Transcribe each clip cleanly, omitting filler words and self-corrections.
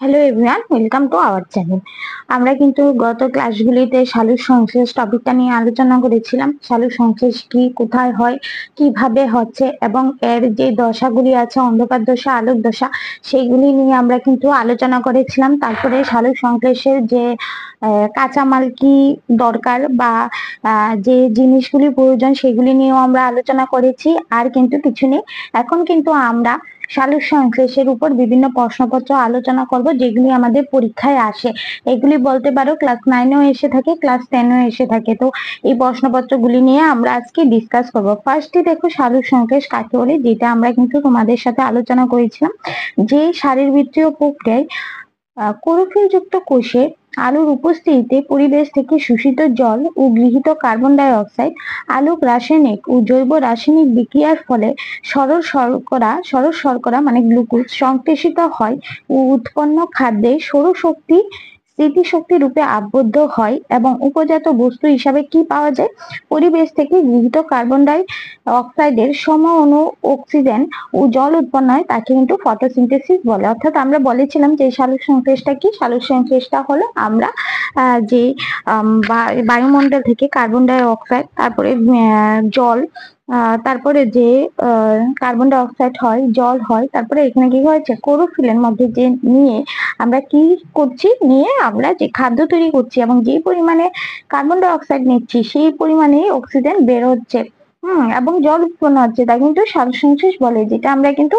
Hello everyone, welcome to our channel. আমরা কিন্তু গত ক্লাসগুলিতে সালোক সংশ্লেষ টপিকটা নিয়ে আলোচনা করেছিলাম। সালোক সংশ্লেষ কি, কোথায় হয়, কিভাবে হচ্ছে এবং এর যে দশাগুলি আছে, অন্ধকার দশা, আলোক দশা, সেইগুলি নিয়ে আমরা কিন্তু আলোচনা করেছিলাম। তারপরে সালোক সংশ্লেষের যে কাঁচামাল কি দরকার বা যে জিনিসগুলি প্রয়োজন সেগুলি নিয়েও আমরা আলোচনা করেছি। আর কিন্তু কিছু নেই। এখন কিন্তু আমরা সালোক সংশ্লেষের উপর বিভিন্ন প্রশ্নপত্র আলোচনা করব, যেগুলি আমাদের পরীক্ষায় আসে। এগুলি বলতে পারো ক্লাস 9-এও এসে থাকে, ক্লাস 10-এও এসে থাকে। তো এই প্রশ্নপত্রগুলি নিয়ে আমরা আজকে ডিসকাস করব। ফার্স্টে দেখো সালোক সংশ্লেষ কাকে বলে, যেটা আমরা কিন্তু তোমাদের সাথে আলোচনা করেছিলাম। যে শারীরবৃত্তীয় প্রক্রিয়ায় ক্লোরোফিল যুক্ত কোষে আলোর উপস্থিতিতে পরিবেশ থেকে শোষিত জল ও গৃহীত কার্বন ডাই অক্সাইড আলোক রাসায়নিক ও জৈব রাসায়নিক বিক্রিয়ার ফলে সরল শর্করা মানে গ্লুকোজ সংশ্লেষিত হয় ও উৎপন্ন খাদ্যে সৌরশক্তি স্মৃতিশক্তি রূপে আবদ্ধ হয় এবং উপজাত বস্তু হিসাবে কি পাওয়া যায়? পরিবেশ থেকে গৃহীত কার্বন ডাই অক্সাইডের সম অণু অক্সিজেন ও জল উৎপন্ন হয়, তাকে কিন্তু ফটোসিনথেসিস বলে। অর্থাৎ আমরা বলেছিলাম যে সালোক সংশ্লেষটা কি। সালোক সংশ্লেষটা হলো আমরা যে বায়ুমণ্ডল থেকে কার্বন ডাই অক্সাইড, তারপরে জল, তারপরে যে কার্বন ডাই অক্সাইড হয়, জল হয়, তারপরে এখানে কি হয়েছে ক্লোরোফিলের মধ্যে যে নিয়ে আমরা কি করছি, নিয়ে আমরা যে খাদ্য তৈরি করছি এবং যে পরিমাণে কার্বন ডাই অক্সাইড নিচ্ছি সেই পরিমাণে অক্সিজেন বের হচ্ছে এবং জল উৎপন্ন হচ্ছে, তাই কিন্তু সালোক সংশ্লেষ বলে। যেটা আমরা কিন্তু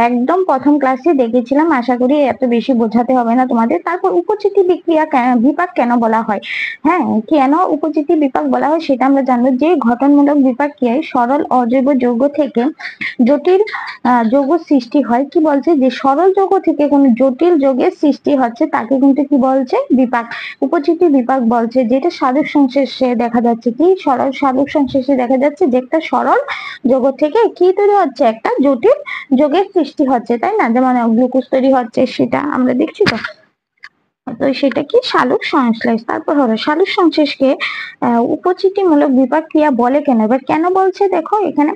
একদম প্রথম ক্লাসে দেখেছিলাম। আশা করি এত বেশি বোঝাতে হবে না তোমাদের। তারপর উপচিতি বিক্রিয়া বিপাক কেন বলা হয়? হ্যাঁ, কেন উপচিতি বিপাক বলা হয় সেটা আমরা জানবো। যে গঠনমূলক বিপাক ক্রিয়ায় সরল অজৈব যৌগ থেকে জটিল যৌগ সৃষ্টি হয়। কি বলছে? যে সরল যৌগ থেকে কোন জটিল যৌগের সৃষ্টি হচ্ছে তাকে কিন্তু কি বলছে? বিপাক। উপচিতি বিপাক বলছে। যেটা সালোক সংশ্লেষে দেখা যাচ্ছে কি, সালোক সংশ্লেষে দেখা যাচ্ছে যে একটা সরল যৌগ থেকে কি তৈরি হচ্ছে? একটা জটিল যৌগের সৃষ্টি হচ্ছে, তাই না? যেমন গ্লুকোজ তৈরি হচ্ছে, সেটা আমরা দেখছি। তো সেটা কি সালোক সংশ্লেষ। তারপর হলো সালোক সংশ্লেষকে উপচিতিমূলক বিপাক ক্রিয়া বলে কেন? এবার কেন বলছে দেখো এখানে।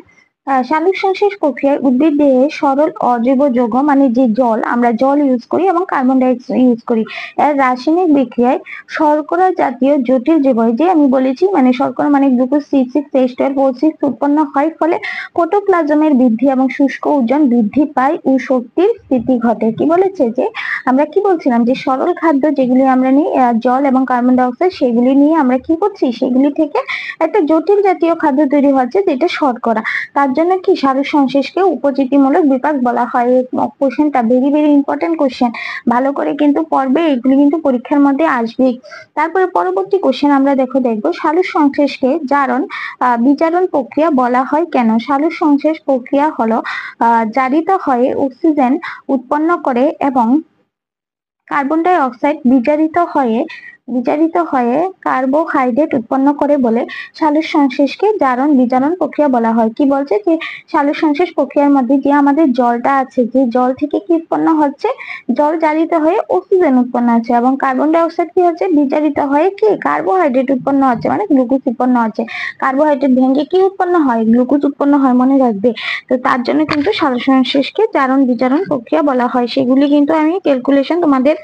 সালোক সংশ্লেষ প্রক্রিয়ায় উদ্ভিদ দেহে সরল অজৈব যৌগ মানে যে জল, আমরা জল ইউজ করি এবং কার্বন ডাই অক্সাইড ইউজ করি, এর রাসায়নিক বিক্রিয়ায় শর্করা জাতীয় জটিল যৌগ, যে আমি বলেছি মানে শর্করা মানে গ্লুকোজ C6H12O6 উৎপন্ন হয়, ফলে প্রোটোপ্লাজমের বৃদ্ধি এবং শুষ্ক ওজন বৃদ্ধি পায় ও শক্তির স্থিতি ঘটে। কি বলেছে? যে আমরা কি বলছিলাম যে সরল খাদ্য যেগুলি আমরা নিই, জল এবং কার্বন ডাই অক্সাইড, সেগুলি নিয়ে আমরা কি করছি, সেগুলি থেকে একটা জটিল জাতীয় খাদ্য তৈরি হচ্ছে যেটা শর্করা। তার জন্য কি সালোক সংশ্লেষকে উপচিতিমূলক বিপাক বলা হয়। কোশ্চেনটা ভেরি ভেরি ইম্পর্টেন্ট কোশ্চেন, ভালো করে কিন্তু পড়বে, এগুলি কিন্তু পরীক্ষার মধ্যে আসবে। তারপরে পরবর্তী কোশ্চেন আমরা দেখবো সালোক সংশ্লেষকে বিজারণ প্রক্রিয়া বলা হয় কেন? সালোক সংশ্লেষ প্রক্রিয়া হলো জারিত হয়ে অক্সিজেন উৎপন্ন করে এবং কার্বন ডাই অক্সাইড বিজারিত হয়ে কার্বোহাইড্রেট উৎপন্ন করে বলে সালোক সংশ্লেষকে জারণ বিজারণ প্রক্রিয়া বলা হয়। কি বলছে? যে সালোক সংশ্লেষ প্রক্রিয়ার মধ্যে যে আমাদের জলটা আছে, যে জল থেকে কি উৎপন্ন হচ্ছে? জল জারিত হয়ে অক্সিজেন উৎপন্ন হচ্ছে এবং কার্বন ডাই অক্সাইড কি হচ্ছে? বিজারিত হয়ে কি কার্বোহাইড্রেট উৎপন্ন হচ্ছে, মানে গ্লুকোজ উৎপন্ন হচ্ছে। কার্বোহাইড্রেট ভেঙে কি উৎপন্ন হয়? গ্লুকোজ উৎপন্ন হয়, মনে রাখবে। তো তার জন্য কিন্তু সালোক সংশ্লেষকে জারণ বিজারণ প্রক্রিয়া বলা হয়। সেগুলি কিন্তু আমি ক্যালকুলেশন তোমাদের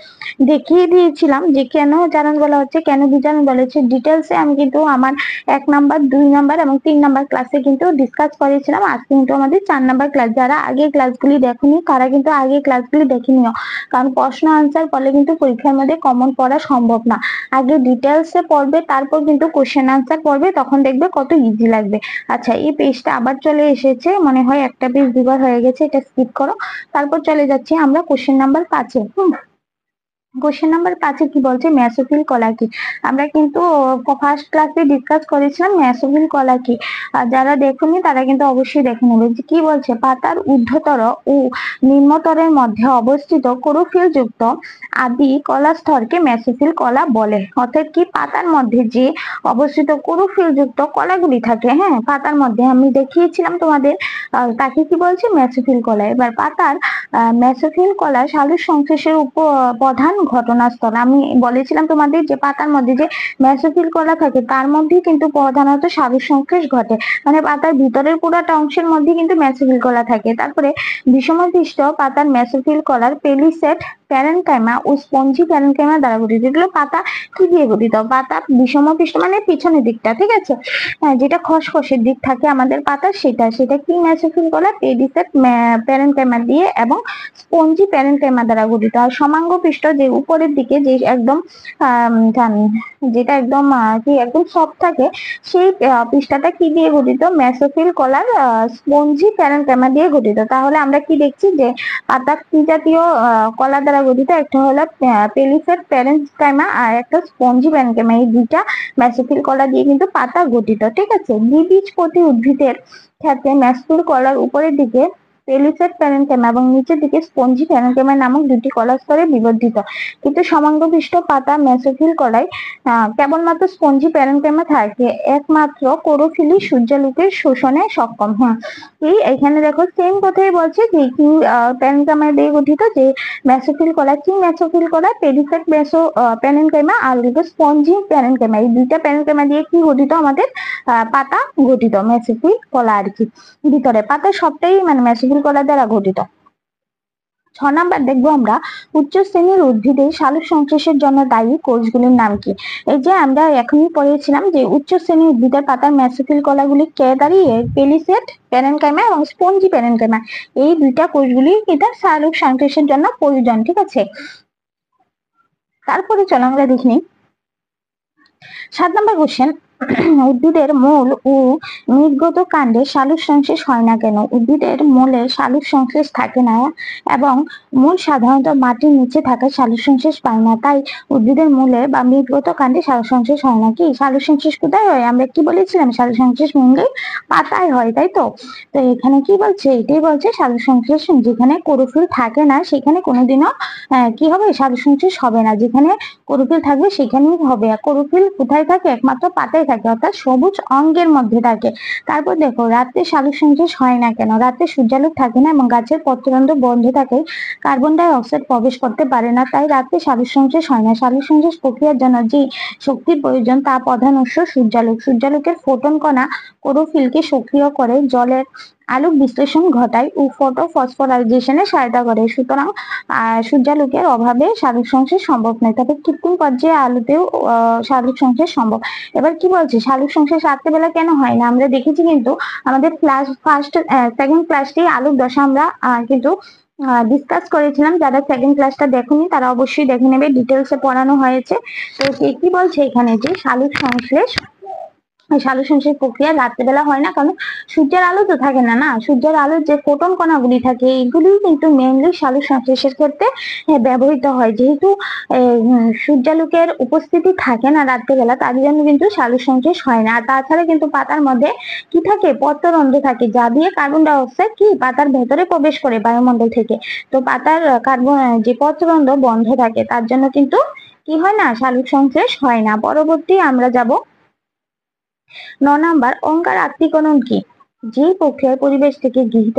দেখিয়ে দিয়েছিলাম, যে কেন জারণ বলা হচ্ছে, কেন বিজারণ বলা হচ্ছে। ডিটেলসে আমি কিন্তু আমার 1 নাম্বার, 2 নাম্বার এবং 3 নাম্বার ক্লাসে কিন্তু ডিসকাস করেছিলাম। আজকে কিন্তু আমাদের 4 নাম্বার ক্লাস। যারা আগে ক্লাসগুলি দেখোনি তারা কিন্তু আগে ক্লাসগুলি দেখে নিও, কারণ প্রশ্ন আনসার করলে কিন্তু পরীক্ষার মধ্যে কমন পড়া সম্ভব না। আগে ডিটেলসে পড়বে, তারপর কিন্তু কোশ্চেন আনসার পড়বে, তখন দেখবে কত ইজি লাগবে। আচ্ছা, এই পেজটা আবার চলে এসেছে, মনে হয় একটা পেজ দুবার হয়ে গেছে, এটা স্কিপ করো। তারপর চলে যাচ্ছি আমরা কোশ্চেন নাম্বার 5-এ। কোশ্চেন নাম্বার 5-এ কি বলছে? মেসোফিল কলা কি? আমরা কিন্তু ফার্স্ট ক্লাসে ডিসকাস করেছিলাম মেসোফিল কলা কি। যারা দেখুনি তারা কিন্তু অবশ্যই দেখে নেবে। যে কি বলছে? পাতার ঊর্ধ্বতর ও নিম্নতরের মধ্যে অবস্থিত ক্লোরোফিল যুক্ত আদি কলা স্তরকে মেসোফিল কলা বলে। অর্থাৎ কি, পাতার মধ্যে যে অবস্থিত ক্লোরোফিল যুক্ত কলাগুলি থাকে, হ্যাঁ পাতার মধ্যে আমি দেখিয়েছিলাম তোমাদের, তাকে কি বলছে? মেসোফিল কলা। এবার পাতার মেসোফিল কলা সালোক সংশ্লেষের প্রধান ঘটনাস্থল। আমি বলেছিলাম তোমাদের যে পাতার মধ্যে যে মেসোফিল কলা থাকে তার মধ্যে কিন্তু প্রধানত সালোক সংশ্লেষ ঘটে, মানে পাতার ভিতরের পুরোটা অংশের মধ্যে কিন্তু মেসোফিল কলা থাকে। তারপরে বিষমপৃষ্ঠ পাতার মেসোফিল কলার প্যারেনকাইমা ও স্পঞ্জি প্যারেনকাইমা দ্বারা গঠিত। এগুলো পাতা কি দিয়ে গঠিত? পাতা বিষম পৃষ্ঠ মানে পিছনের দিকটা, ঠিক আছে, যেটা খসখসের দিক থাকে আমাদের পাতা, সেটা কি মেসোফিল কলা, পেডিসেট প্যারেনকাইমা দিয়ে এবং স্পঞ্জি প্যারেনকাইমা দ্বারা গঠিত। আর সমাঙ্গ পৃষ্ঠ যে উপরের দিকে যে একদম যেটা একদম কি একদম সফট থাকে, সেই পৃষ্ঠাটা কি দিয়ে গঠিত? মেসোফিল কলার স্পঞ্জি প্যারেনকাইমা দিয়ে গঠিত। তাহলে আমরা কি দেখছি যে পাতা কি জাতীয় কলা দ্বারা গঠিত? একটা হলো পেলিসেট প্যারেনকাইমা আর একটা স্পঞ্জি প্যারেনকাইমা। এই দুইটা মেসোফিল কলা দিয়ে কিন্তু পাতা গঠিত, ঠিক আছে। দ্বিবীজপত্রী উদ্ভিদের ক্ষেত্রে মেসোফিল কলার উপরের দিকে পেলিসেট প্যারেনকাইমা এবং নিচের দিকে স্পঞ্জি প্যারেনকাইমা নামক দুটি কলা স্তরে বিবর্ধিত। কিন্তু সমাঙ্গপৃষ্ঠ পাতা মেসোফিল কলায় কেবলমাত্র স্পঞ্জি প্যারেনকাইমা থাকে, একমাত্র কোরোফিলি সূর্যালোকের শোষণে সক্ষম। এই এখানে দেখো সেম কথাই বলছে যে কি প্যারেনকাইমা দিয়ে গঠিত, যে মেসোফিল কলা, কি মেসোফিল কলা, পেরিফেট প্যারেনকাইমা আর স্পঞ্জি প্যারেনকাইমা, এই দুইটা প্যারেনকাইমা দিয়ে কি গঠিত? আমাদের পাতা গঠিত, মেসোফিল কলা আর কি ভিতরে পাতা সবটাই মানে মেসোফিল কলা দ্বারা গঠিত। 6 নাম্বার দেখবো আমরা উচ্চ শ্রেণীর উদ্ভিদে সালোক সংশ্লেষের জন্য দায়ী কোষগুলির নাম কি? এই যে আমরা এখনই পড়েছিলাম যে উচ্চ শ্রেণীর উদ্ভিদের পাতার মেসোফিল কলাগুলি কে দাঁড়িয়ে? পেলিসেট প্যারেনকাইমা এবং স্পঞ্জি প্যারেনকাইমা, এই দুইটা কোষগুলি এটা সালোক সংশ্লেষের জন্য প্রয়োজন, ঠিক আছে। তারপরে চলো আমরা দেখি 7 নম্বর কোশ্চেন, উদ্ভিদের মূল ও নির্গত কাণ্ডে সালোক সংশ্লেষ হয় না কেন? উদ্ভিদের মূলে সালোক সংশ্লেষ থাকে না এবং মূল সাধারণত মাটির নিচে থাকা সালোক সংশ্লেষ পায় না, তাই উদ্ভিদের মূলে বা নির্গত কাণ্ডে সালোক সংশ্লেষ হয় না। কি সালোক সংশ্লেষ কোথায় হয়? আমরা কি বলেছিলাম? সালোক সংশ্লেষ মেনলি পাতায় হয়, তাই তো। তো এখানে কি বলছে? এটাই বলছে সালোক সংশ্লেষ যেখানে ক্লোরোফিল থাকে না সেখানে কোনোদিনও কি হবে? সালোক সংশ্লেষ হবে না। যেখানে ক্লোরোফিল থাকবে সেখানেই হবে। আর ক্লোরোফিল কোথায় থাকে? একমাত্র পাতায় থাকে, অর্থাৎ সবুজ অঙ্গের মধ্যে থাকে। তারপর দেখো রাতে সালোক সংশ্লেষ হয় না কেন? রাতে সূর্যালোক থাকে না এবং গাছের পত্ররন্ধ্র বন্ধ থাকে, কার্বন ডাই অক্সাইড প্রবেশ করতে পারে না, তাই রাতে সালোক সংশ্লেষ হয় না। সালোক সংশ্লেষ প্রক্রিয়ার জন্য যে শক্তির প্রয়োজন তা প্রধান উৎস সূর্যালোক। সূর্যালোকের ফোটন কণা ক্লোরোফিলকে সক্রিয় করে জলের আলোক বিশ্লেষণ ঘটায় ও ফটোফসফোরাইজেশনে সহায়তা করে। সুতরাং সূর্যালোকের অভাবে সালোক সংশ্লেষ সম্ভব নয়, তবে কৃত্রিম পর্যায়ে আলোতেও সালোক সংশ্লেষ সম্ভব। এবার কি বলছে? সালোক সংশ্লেষ রাত্রেবেলা কেন হয় না? আমরা দেখেছি কিন্তু আমাদের ক্লাস সেকেন্ড ক্লাসটি আলোক দশা আমরা কিন্তু ডিসকাস করেছিলাম। যারা সেকেন্ড ক্লাসটা দেখেনি তারা অবশ্যই দেখে নেবে, ডিটেলসে পড়ানো হয়েছে। তো কি বলছে এখানে? যে সালোক সংশ্লেষ প্রক্রিয়া রাত্রেবেলা হয় না, কারণ সূর্যের আলো তো থাকে না। সূর্যের আলোর যে ফোটন কণাগুলি থাকে এইগুলি কিন্তু মেইনলি সালোক সংশ্লেষের ক্ষেত্রে ব্যবহৃত হয়। যেহেতু সূর্যালোকের উপস্থিতি থাকে না রাত্রেবেলা, তার জন্য কিন্তু সালোক সংশ্লেষ হয় না। আর তাছাড়া কিন্তু পাতার মধ্যে কি থাকে? পত্ররন্ধ্র থাকে, যা দিয়ে কার্বন ডাই অক্সাইড কি পাতার ভেতরে প্রবেশ করে বায়ুমণ্ডল থেকে। তো পাতার যে পত্ররন্ধ্র বন্ধ থাকে, তার জন্য কিন্তু কি হয় না? সালোক সংশ্লেষ হয় না। পরবর্তী আমরা যাব 9 নাম্বার, অঙ্গার আত্তীকরণ কি? যে প্রক্রিয়ায় পরিবেশ থেকে গৃহীত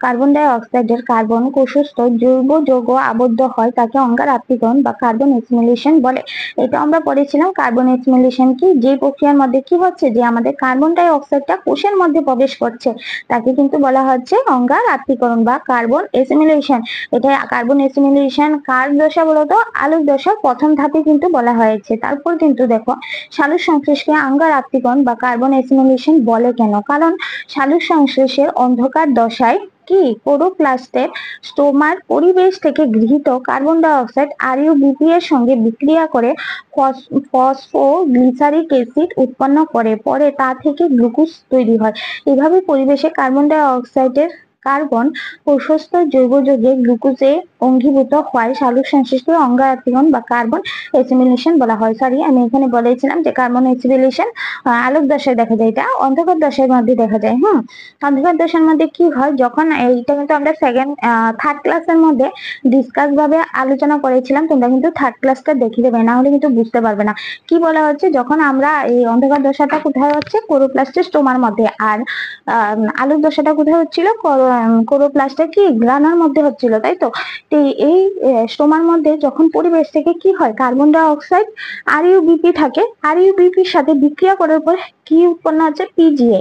কার্বন ডাই অক্সাইডের কার্বন কোষস্থ জৈব যৌগ আবদ্ধ হয় তাকে অঙ্গার আত্তীকরণ বা কার্বন এসিমিলেশন বলে। এটা আমরা পড়েছিলাম। কার্বন এসিমিলেশন কি? যে প্রক্রিয়ার মধ্যে কি হচ্ছে? যে আমাদের কার্বন ডাই অক্সাইডটা কোষের মধ্যে প্রবেশ করছে, তাকে কিন্তু বলা হচ্ছে অঙ্গার আত্তীকরণ বা কার্বন এসিমিলেশন। এটা কার্বন এসিমিলেশন কার দশা? বলতো আলোক দশার প্রথম ধাপে কিন্তু বলা হয়েছে। তারপর কিন্তু দেখো সালোক সংশ্লেষকে অঙ্গার আত্তীকরণ বা কার্বন এসিমিলেশন বলে কেন? কারণ সালোক সংশ্লেষের অন্ধকার দশায় কি ক্লোরোপ্লাস্টের স্টোমার পরিবেশ থেকে গৃহীত কার্বন ডাই অক্সাইড RuBP এর সঙ্গে বিক্রিয়া করে ফসফোগ্লিসারিক অ্যাসিড উৎপন্ন করে, পরে তা থেকে গ্লুকোজ তৈরি হয়। এভাবে পরিবেশে কার্বন ডাই অক্সাইডের কার্বন কোষস্থ জৈব যৌগে গ্লুকোজে অঙ্গীভূত হয়। সালোক সংশ্লেষকে অঙ্গার আত্তীকরণ বা কার্বন এসিমিলেশন বলা হয়। সরি, আমি এখানে বলেছিলাম যে কার্বন এসিমিলেশন আলোক দশায় দেখা যায়, এটা অন্ধকার দশার মধ্যে দেখা যায়। অন্ধকার দশার মধ্যে কি হয়? যখন এইটা কিন্তু আমরা থার্ড ক্লাসের মধ্যে ডিসকাস ভাবে আলোচনা করেছিলাম, তোমরা কিন্তু থার্ড ক্লাসটা দেখে দেবে, না হলে কিন্তু বুঝতে পারবে না। কি বলা হচ্ছে? যখন আমরা এই অন্ধকার দশাটা কোথায় হচ্ছে? ক্লোরোপ্লাস্টের স্টোমার মধ্যে। আর আলোক দশাটা কোথায় হচ্ছিল? ক্লোরোপ্লাস্টটা কি গ্রানার মধ্যে হচ্ছিল, তাই তো। এই স্টোমার মধ্যে যখন পরিবেশ থেকে কি হয়, কার্বন ডাই অক্সাইড আরইউবিপি থাকে, আরইউবিপির সাথে বিক্রিয়া করার পর কি উৎপন্ন হচ্ছে, পিজিএ।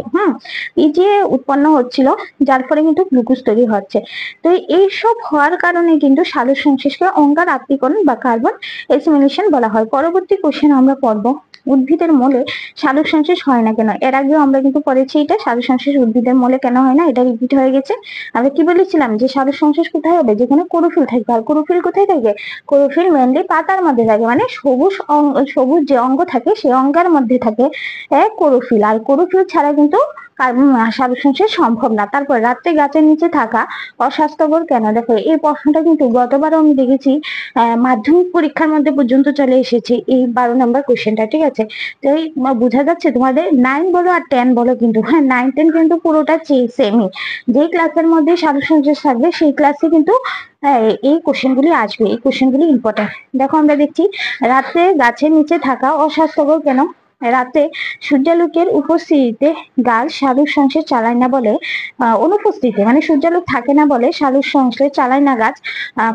পিজিএ উৎপন্ন হচ্ছিল, যার ফলে কিন্তু গ্লুকোজ তৈরি হচ্ছে। তো এইসব হওয়ার কারণে কিন্তু সালোক সংশ্লেষকে অঙ্গার আত্তীকরণ বা কার্বন এসিমিলেশন বলা হয়। পরবর্তী কোশ্চেন আমরা পড়বো, উদ্ভিদের মূলে সালোক সংশ্লেষ হয় না কেন। এর আগেও আমরা কিন্তু পড়েছি এটা, সালোক সংশ্লেষ উদ্ভিদের মূলে কেন হয় না, এটা রিপিট হয়ে গেছে। আমরা কি বলেছিলাম যে সালোক সংশ্লেষ কোথায় হবে, যেখানে ক্লোরোফিল থাকবে। আর ক্লোরোফিল কোথায় থাকে, ক্লোরোফিল মেনলি পাতার মধ্যে থাকে, মানে সবুজ যে অঙ্গ থাকে সেই অঙ্গের মধ্যে থাকে ক্লোরোফিল। আর ক্লোরোফিল ছাড়া কিন্তু সালোক সংশ্লেষ সম্ভব না। তারপর রাত্রে গাছের নিচে থাকা অস্বাস্থ্যকর কেন, দেখো এই প্রশ্নটা কিন্তু গতবারও আমি দেখেছি মাধ্যমিক পরীক্ষার মধ্যে পর্যন্ত চলে এসেছে এই 12 নম্বর কোশ্চেনটা, ঠিক আছে। তো এই বোঝা যাচ্ছে তোমাদের 9 বলো আর 10 বলো কিন্তু, 9 10 কিন্তু পুরোটা সেমই। যে ক্লাসের মধ্যে সালোক সংশ্লেষ থাকবে সেই ক্লাসে কিন্তু এই কোশ্চেন গুলি আসবে, এই কোশ্চেন গুলি ইম্পর্টেন্ট। দেখো আমরা দেখছি রাতে গাছের নিচে থাকা অস্বাস্থ্যকর কেন। রাতে সূর্যালোকের উপস্থিতিতে গাছ সালোক সংশ্লেষ চালায় না বলে, অনুপস্থিতিতে মানে সূর্যালোক থাকে না বলে সালোক সংশ্লেষ চালায় না গাছ,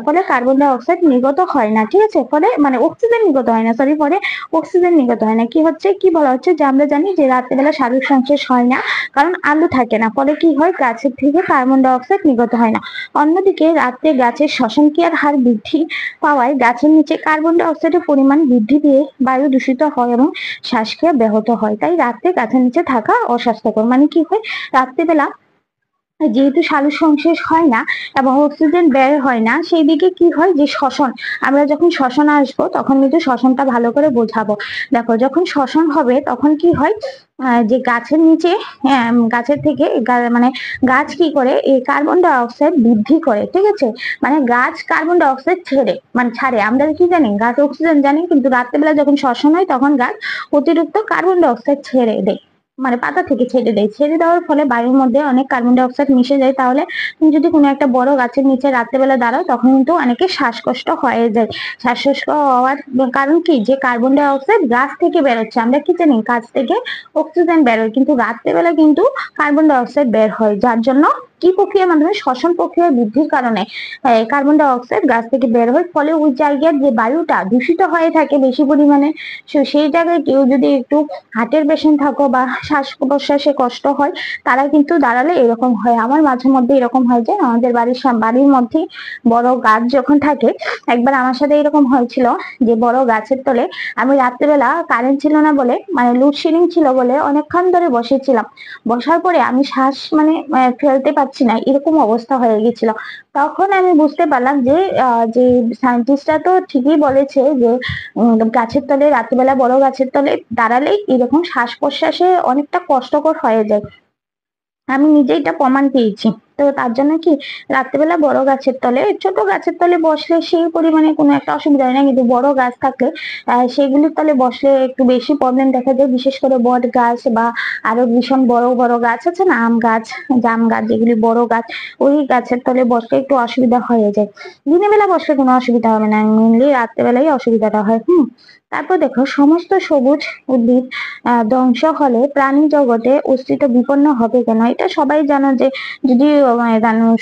ফলে কার্বন ডাই অক্সাইড নির্গত হয় না, ঠিক আছে। ফলে মানে অক্সিজেন নির্গত হয় না, সরি, ফলে অক্সিজেন নির্গত হয় না। কি হচ্ছে, কি বলা হচ্ছে যে আমরা জানি যে রাত্রেবেলা সালোক সংশ্লেষ হয় না, কারণ আলো থাকে না, ফলে কি হয়, গাছের থেকে কার্বন ডাই অক্সাইড নির্গত হয় না। অন্যদিকে রাতে গাছের শ্বসন ক্রিয়ার হার বৃদ্ধি পাওয়ায় গাছের নিচে কার্বন ডাই অক্সাইডের পরিমাণ বৃদ্ধি পেয়ে বায়ু দূষিত হয় এবং শ্বাসক্রিয়া ব্যাহত হয়। তাই রাতে গাছের নিচে থাকা অস্বাস্থ্যকর। মানে কি হয়, রাত্রিবেলা যেহেতু সালোক সংশ্লেষ হয় না এবং অক্সিজেন বের হয় না, সেই দিকে কি হয় যে শ্বসন, আমরা যখন শ্বসন আসবো তখন কিন্তু শ্বসনটা ভালো করে বোঝাবো। দেখো যখন শ্বসন হবে তখন কি হয়, যে গাছের নিচে গাছের থেকে মানে গাছ কি করে, এই কার্বন ডাই অক্সাইড বৃদ্ধি করে, ঠিক আছে। মানে গাছ কার্বন ডাই অক্সাইড ছাড়ে। আমরা কি জানি, গাছ অক্সিজেন জানি, কিন্তু রাত্রেবেলা যখন শ্বসন হয় তখন গাছ অতিরিক্ত কার্বন ডাই অক্সাইড ছেড়ে দেয়, মানে পাতা থেকে ছেড়ে দেয়। ছেড়ে দেওয়ার ফলে বায়ুর মধ্যে অনেক কার্বন ডাই অক্সাইড মিশে যায়। তাহলে তুমি যদি কোনো একটা বড় গাছের নিচে রাত্রেবেলা দাঁড়াও তখন কিন্তু অনেকে শ্বাসকষ্ট হয়ে যায়। শ্বাসকষ্ট হওয়ার কারণ কি, যে কার্বন ডাই অক্সাইড গাছ থেকে বেরোচ্ছে। আমরা কি জানি, গাছ থেকে অক্সিজেন বেরোয়, কিন্তু রাত্রেবেলা কিন্তু কার্বন ডাই অক্সাইড বের হয়, যার জন্য কি প্রক্রিয়ার মাধ্যমে, শ্বসন প্রক্রিয়া বৃদ্ধির কারণে কার্বন ডাই অক্সাইড গাছ থেকে বের হয়। ফলে ওই জায়গার যে বায়ুটা দূষিত হয়ে থাকে বেশি পরিমাণে, সেই জায়গায় কেউ যদি একটু হার্টের পেশেন্ট থাকো বা শ্বাস প্রশ্বাসে কষ্ট হয়, তারা কিন্তু দাঁড়ালে এরকম হয়। আমার মাঝে মধ্যে এরকম হয় যে আমাদের বাড়ির মধ্যে বড় গাছ যখন থাকে, একবার আমার সাথে এরকম হয়েছিল যে বড় গাছের তলে আমি রাত্রেবেলা কারেন্ট ছিল না বলে, মানে লোডশেডিং ছিল বলে অনেকক্ষণ ধরে বসেছিলাম। বসার পরে আমি শ্বাস মানে ফেলতে পারছি না, এরকম অবস্থা হয়ে গেছিল। তখন আমি বুঝতে পারলাম যে সায়েন্টিস্টরা তো ঠিকই বলেছে যে গাছের তলে রাত্রিবেলা বড় গাছের তলে দাঁড়ালেই এরকম শ্বাস প্রশ্বাসে অনেকটা কষ্টকর হয়ে যায়। আমি নিজে এটা প্রমাণ পেয়েছি। তো তার জন্য কি, রাত্রিবেলা বড় গাছের তলে, ছোট গাছের তলে বসলে সেই পরিমাণে কোনো একটা অসুবিধা হয় না, কিন্তু বড় গাছ থাকলে সেগুলির তলে বসলে একটু বেশি প্রবলেম দেখা যায়। বিশেষ করে বট গাছ বা আরো ভীষণ বড় বড় গাছ আছে না, আম গাছ, জাম গাছ, যেগুলি বড় গাছ, ওই গাছের তলে বসলে একটু অসুবিধা হয়ে যায়। দিনের বেলা বসলে কোনো অসুবিধা হবে না, মেনলি রাত্রেবেলাই অসুবিধাটা হয়। তারপর দেখো, সমস্ত সবুজ উদ্ভিদ ধ্বংস হলে প্রাণী জগতে অস্তিত্ব বিপন্ন হবে কেন। এটা সবাই জানো যে যদি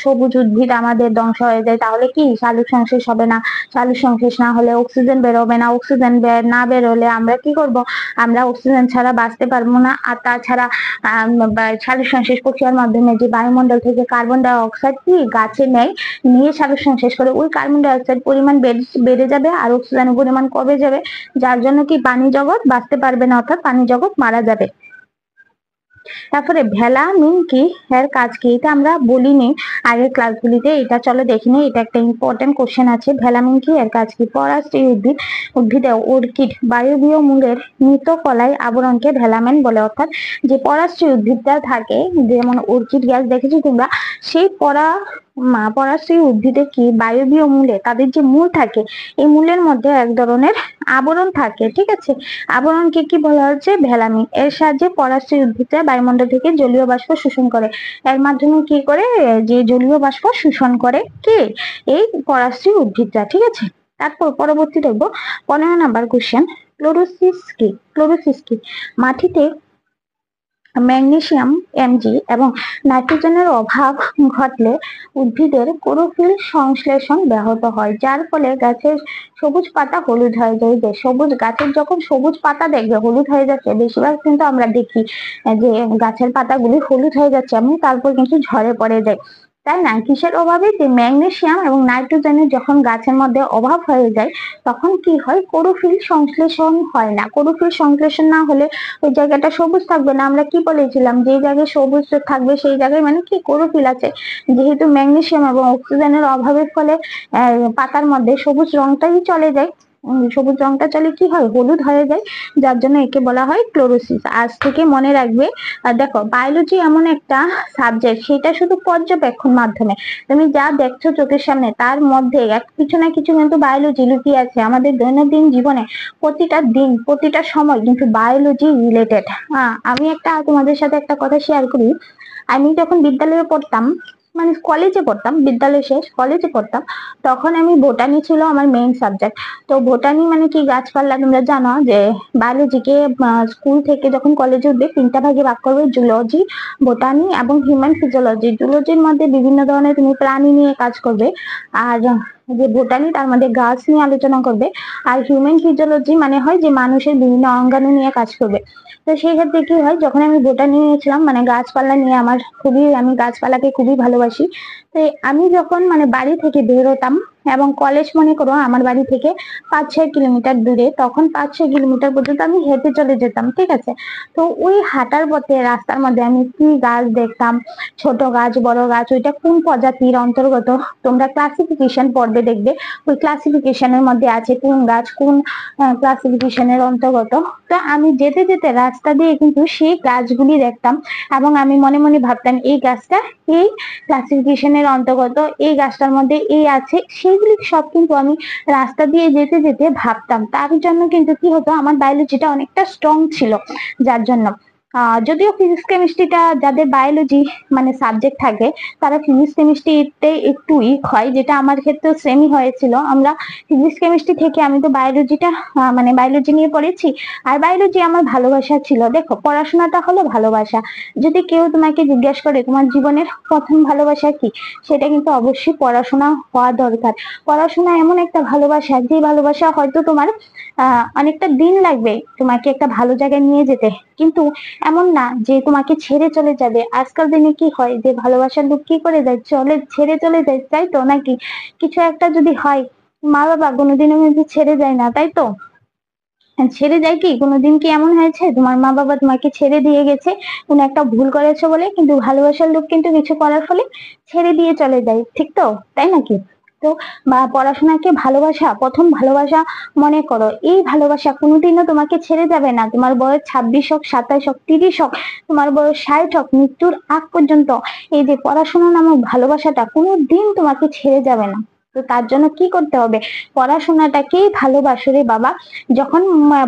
সবুজ উদ্ভিদ আমাদের ধ্বংস হয়ে যায় তাহলে কি সালোক সংশ্লেষ হবে না। সালোক সংশ্লেষ না হলে অক্সিজেন বেরোবে না। অক্সিজেন না বেরোলে আমরা কি করব, আমরা অক্সিজেন ছাড়া বাঁচতে পারবো না। আর তাছাড়া সালোক সংশ্লেষ প্রক্রিয়ার মাধ্যমে যে বায়ুমণ্ডল থেকে কার্বন ডাই অক্সাইড কি গাছে নেয়, নিয়ে সালোক সংশ্লেষ করে, ওই কার্বন ডাই অক্সাইড পরিমাণ বেড়ে যাবে আর অক্সিজেনের পরিমাণ কমে যাবে, যার জন্য কি প্রাণী জগৎ বাঁচতে পারবে না, অর্থাৎ প্রাণী জগৎ মারা যাবে। তারপরে ভেলামিন কি, এর কাজ কি, এটা আমরা বলিনি আগের ক্লাসগুলিতে, এটা চলো দেখিনি। এটা একটা ইম্পর্টেন্ট কোশ্চেন আছে, ভেলামিন কি, এর কাজ কি। পরাশ্রয়ী উদ্ভিদে অর্কিড বায়বীয় মূলের মৃত কলাই আবরণকে ভেলামিন বলে। অর্থাৎ যে পরাশ্রয়ী উদ্ভিদটা থাকে, যেমন অর্কিড গাছ দেখেছো তোমরা, সেই পরাশ্রয়ী উদ্ভিদে কি বায়বীয় মূলে, তাদের যে মূল থাকে, এই মূলের মধ্যে এক ধরনের আবরণ থাকে, ঠিক আছে। আবরণকে কি বলা হচ্ছে, ভেলামিন। এর সাহায্যে পরাশ্রয়ী উদ্ভিদরা বায়ুমণ্ডল থেকে জলীয় বাষ্প শোষণ করে। এর মাধ্যমে কি করে, যে জলীয় বাষ্প শোষণ করে কি এই পরাশ্রয়ী উদ্ভিদরা, ঠিক আছে। তারপর পরবর্তী দেখবো 15 নাম্বার কোশ্চেন, ক্লোরোসিস কি। ক্লোরোসিস কি, মাটিতে ম্যাগনেসিয়াম Mg এবং নাইট্রোজেনের অভাব ঘটলে উদ্ভিদের ক্লোরোফিল সংশ্লেষণ ব্যাহত হয়, যার ফলে গাছের সবুজ পাতা হলুদ হয়ে যায়। যে সবুজ গাছের যখন সবুজ পাতা দেখবে হলুদ হয়ে যাচ্ছে, বেশিরভাগ কিন্তু আমরা দেখি যে গাছের পাতাগুলি হলুদ হয়ে যাচ্ছে এবং তারপর কিন্তু ঝরে পড়ে যায়, তাই না? কিসের অভাবে? যে ম্যাগনেসিয়াম এবং নাইট্রোজেনের যখন গাছের মধ্যে অভাব হয়ে যায় তখন কি হয়, ক্লোরোফিল সংশ্লেষণ হয় না। ক্লোরোফিল সংশ্লেষণ না হলে ওই জায়গাটা সবুজ থাকবে না। আমরা কি বলেছিলাম, যে জায়গায় সবুজ থাকবে সেই জায়গায় মানে কি ক্লোরোফিল আছে। যেহেতু ম্যাগনেসিয়াম এবং অক্সিজেনের অভাবের ফলে পাতার মধ্যে সবুজ রংটাই চলে যায়, সবুজ রংটা চলে কি হয়, হলুদ হয়ে যায়, যার জন্য একে বলা হয় ক্লোরোসিস। আজ থেকে মনে রাখবে। দেখো, বায়োলজি এমন একটা সাবজেক্ট, সেটা শুধু পর্যবেক্ষণ মাধ্যমে তুমি যা দেখছো চোখের সামনে তার মধ্যে কিছু না কিছু কিন্তু বায়োলজি লুকিয়ে আছে। আমাদের দৈনন্দিন জীবনে প্রতিটা দিন প্রতিটা সময় কিন্তু বায়োলজি রিলেটেড। আমি তোমাদের সাথে একটা কথা শেয়ার করি। আমি যখন বিদ্যালয়ে পড়তাম, মানে কলেজে পড়তাম, বিদ্যালয় শেষ কলেজে পড়তাম, তখন আমি বোটানি ছিল আমার মেইন সাবজেক্ট। তো বোটানি মানে কি, গাছপালা। তোমরা জানো যে বায়োলজিকে স্কুল থেকে যখন কলেজে উঠবে 3টা ভাগে ভাগ করবে, জুলজি, বোটানি এবং হিউম্যান ফিজিওলজি। জুলজির মধ্যে বিভিন্ন ধরনের তুমি প্রাণী নিয়ে কাজ করবে, আর যে বোটানি তার মধ্যে গাছ নিয়ে আলোচনা করবে, আর হিউম্যান ফিজিওলজি মানে হয় যে মানুষের বিভিন্ন অঙ্গাণু নিয়ে কাজ করবে। তো সেই ক্ষেত্রে কি হয়, যখন আমি বোটানি নিয়েছিলাম মানে গাছপালা নিয়ে, আমি গাছপালাকে খুবই ভালোবাসি। তো আমি যখন মানে বাড়ি থেকে বের হতাম, এবং কলেজ মনে করো আমার বাড়ি থেকে 5-6 কিলোমিটার দূরে, তখন 5-6 কিলোমিটার পর্যন্ত আমি হেঁটে চলে যেতাম, ঠিক আছে? তো ওই হাঁটার পথে রাস্তার মধ্যে আমি কি গাছ দেখতাম, ছোট গাছ বড় গাছ, ওইটা কোন প্রজাতির অন্তর্গত তোমরা ক্লাসিফিকেশন পড়বে, দেখবে ওই ক্লাসিফিকেশনের মধ্যে আছে কোন গাছ কোন ক্লাসিফিকেশনের অন্তর্গত। তো আমি যেতে যেতে রাস্তা দিয়ে কিন্তু সেই গাছগুলি দেখতাম, এবং আমি মনে মনে ভাবতাম এই গাছটা এই ক্লাসিফিকেশনের অন্তর্গত, এই গাছটার মধ্যে এই আছে, সেগুলি সব কিন্তু আমি রাস্তা দিয়ে যেতে যেতে ভাবতাম। তার জন্য কিন্তু কি হতো, আমার বায়োলজিটা অনেকটা স্ট্রং ছিল, যার জন্য যদিও ফিজিক্স কেমিস্ট্রিটা যাদের বায়োলজি মানে সাবজেক্ট থাকে তারা ফিজিক্স কেমিস্ট্রিতে একটু উইক হয়, যেটা আমার ক্ষেত্রেও সেমই হয়েছিল। আমরা ফিজিক্স কেমিস্ট্রি থেকে আমি তো বায়োলজিটা মানে বায়োলজি নিয়ে পড়েছি, আর বায়োলজি আমার ভালোবাসা ছিল। দেখো, পড়াশোনাটা হলো ভালোবাসা। যদি কেউ তোমাকে জিজ্ঞেস করে তোমার জীবনের প্রথম ভালোবাসা কি, সেটা কিন্তু অবশ্যই পড়াশোনা হওয়া দরকার। পড়াশোনা এমন একটা ভালোবাসা, যে ভালোবাসা হয়তো তোমার অনেকটা দিন লাগবে তোমাকে একটা ভালো জায়গায় নিয়ে যেতে, কিন্তু এমন না যে তোমাকে ছেড়ে চলে যাবে। আজকাল দিনে কি হয়, যে ভালোবাসার লোক কি করে যায়, ছেড়ে চলে যায়, তাই তো নাকি? কিছু একটা যদি হয়, মা বাবা কোনোদিনও কিন্তু ছেড়ে যায় না, তাই তো? ছেড়ে যায় কি? কোনোদিন কি এমন হয়েছে তোমার মা বাবা তোমাকে ছেড়ে দিয়ে গেছে কোনো একটা ভুল করেছো বলে? কিন্তু ভালোবাসার লোক কিন্তু কিছু করার ফলে ছেড়ে দিয়ে চলে যায়, ঠিক তো? তাই নাকি? তো পড়াশোনাকে ভালোবাসা, প্রথম ভালোবাসা মনে করো। এই ভালোবাসা কোনোদিনও তোমাকে ছেড়ে যাবে না। তোমার বয়স 26 হোক, 27 হোক, 30 হোক, তোমার বয়স 60 হোক, মৃত্যুর আগ পর্যন্ত এই যে পড়াশোনা নামক ভালোবাসাটা কোনোদিন তোমাকে ছেড়ে যাবে না। তো তার জন্য কি করতে হবে, পড়াশোনাটাকেই ভালোবাসো রে বাবা। যখন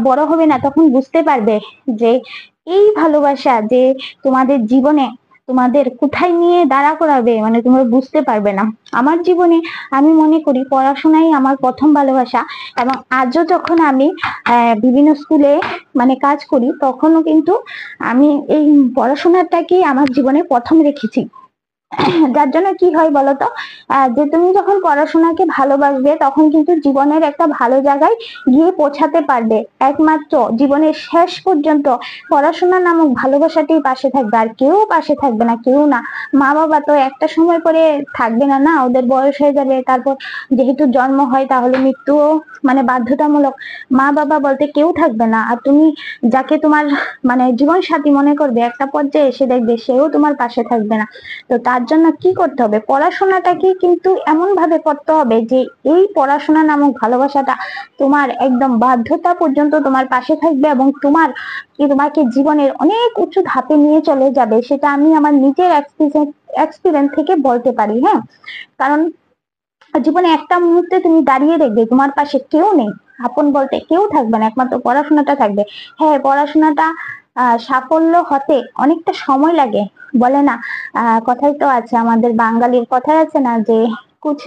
বড় হবে না তখন বুঝতে পারবে যে এই ভালোবাসা যে তোমাদের জীবনে তোমাদের কোথায় নিয়ে দাঁড়া করাবে, মানে তোমরা বুঝতে পারবে না। আমার জীবনে আমি মনে করি পড়াশোনাই আমার প্রথম ভালোবাসা, এবং আজও যখন আমি বিভিন্ন স্কুলে মানে কাজ করি তখনও কিন্তু আমি এই পড়াশোনাটাকেই আমার জীবনে প্রথম রেখেছি। যার জন্য কি হয় বলতো, যে তুমি যখন পড়াশোনাকে ভালোবাসবে তখন কিন্তু জীবনের একটা ভালো জায়গায় গিয়ে পৌঁছাতে পারবে। একমাত্র জীবনের শেষ পর্যন্ত পড়াশোনা নামক ভালোবাসাটি পাশে থাকবে, আর কেউ পাশে থাকবে না, কেউ না। মা বাবা তো একটা সময় পরে থাকবে না, না ওদের বয়স হয়ে যাবে, তারপর যেহেতু জন্ম হয় তাহলে মৃত্যুও মানে বাধ্যতামূলক। মা বাবা বলতে কেউ থাকবে না, আর তুমি যাকে তোমার মানে জীবন সাথী মনে করবে একটা পর্যায়ে এসে দেখবে সেও তোমার পাশে থাকবে না। তো তার জন্য কি করতে হবে, পড়াশোনাটাকে কিন্তু এমন ভাবে করতে হবে যে এই পড়াশোনা নামক ভালোবাসাটা তোমার একদম বাধ্যতা পর্যন্ত তোমার পাশে থাকবে, এবং তোমাকে জীবনের অনেক উঁচু ধাপে নিয়ে চলে যাবে। সেটা আমি আমার নিজের এক্সপিরিয়েন্স থেকে বলতে পারি। হ্যাঁ, কারণ জীবনে একটা মুহূর্তে তুমি দাঁড়িয়ে দেখবে তোমার পাশে কেউ নেই, আপন বলতে কেউ থাকবে না, একমাত্র পড়াশোনাটা থাকবে। হ্যাঁ, পড়াশোনাটা সাফল্য হতে অনেকটা সময় লাগে, বলে না? কথাই তো আছে, আমাদের বাঙালির কথাই আছে না, যে कुछ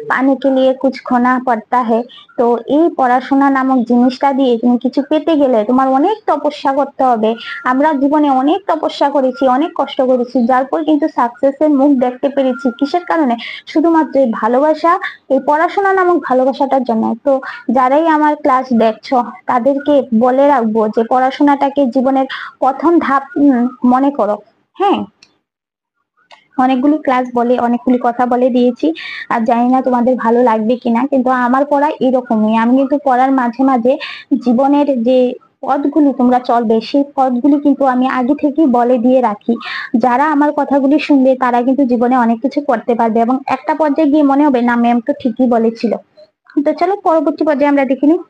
पाने के लिए कुछ खोना पड़ता है। তো এই পড়াশোনা নামক জিনিসটা দিয়ে তুমি কিছু পেতে গেলে তোমার অনেক তপস্যা করতে হবে। আমরা জীবনে অনেক তপস্যা করেছি, অনেক কষ্ট করেছি, যার পর কিন্তু সাকসেসের মুখ দেখতে পেরেছি। কিসের কারণে? শুধুমাত্র এই ভালোবাসা, এই পড়াশোনা নামক ভালোবাসাটার জন্য। তো যারাই আমার ক্লাস দেখছো তাদেরকে বলে রাখবো যে পড়াশোনাটাকে জীবনের প্রথম ধাপ মনে করো। হ্যাঁ, অনেকগুলি ক্লাস বলে, অনেকগুলি কথা বলে দিয়েছি, আর জানি না তোমাদের ভালো লাগবে কিনা, কিন্তু আমার পড়া এরকমই। আমি কিন্তু পড়ার মাঝে মাঝে জীবনের যে পথগুলি তোমরা চলবে সেই পথগুলি কিন্তু আমি আগে থেকেই বলে দিয়ে রাখি। যারা আমার কথাগুলি শুনবে তারা কিন্তু জীবনে অনেক কিছু করতে পারবে এবং একটা পর্যায়ে গিয়ে মনে হবে না ম্যাম তো ঠিকই বলেছিল। তো চলো পরবর্তী পর্যায়ে আমরা দেখে নিই।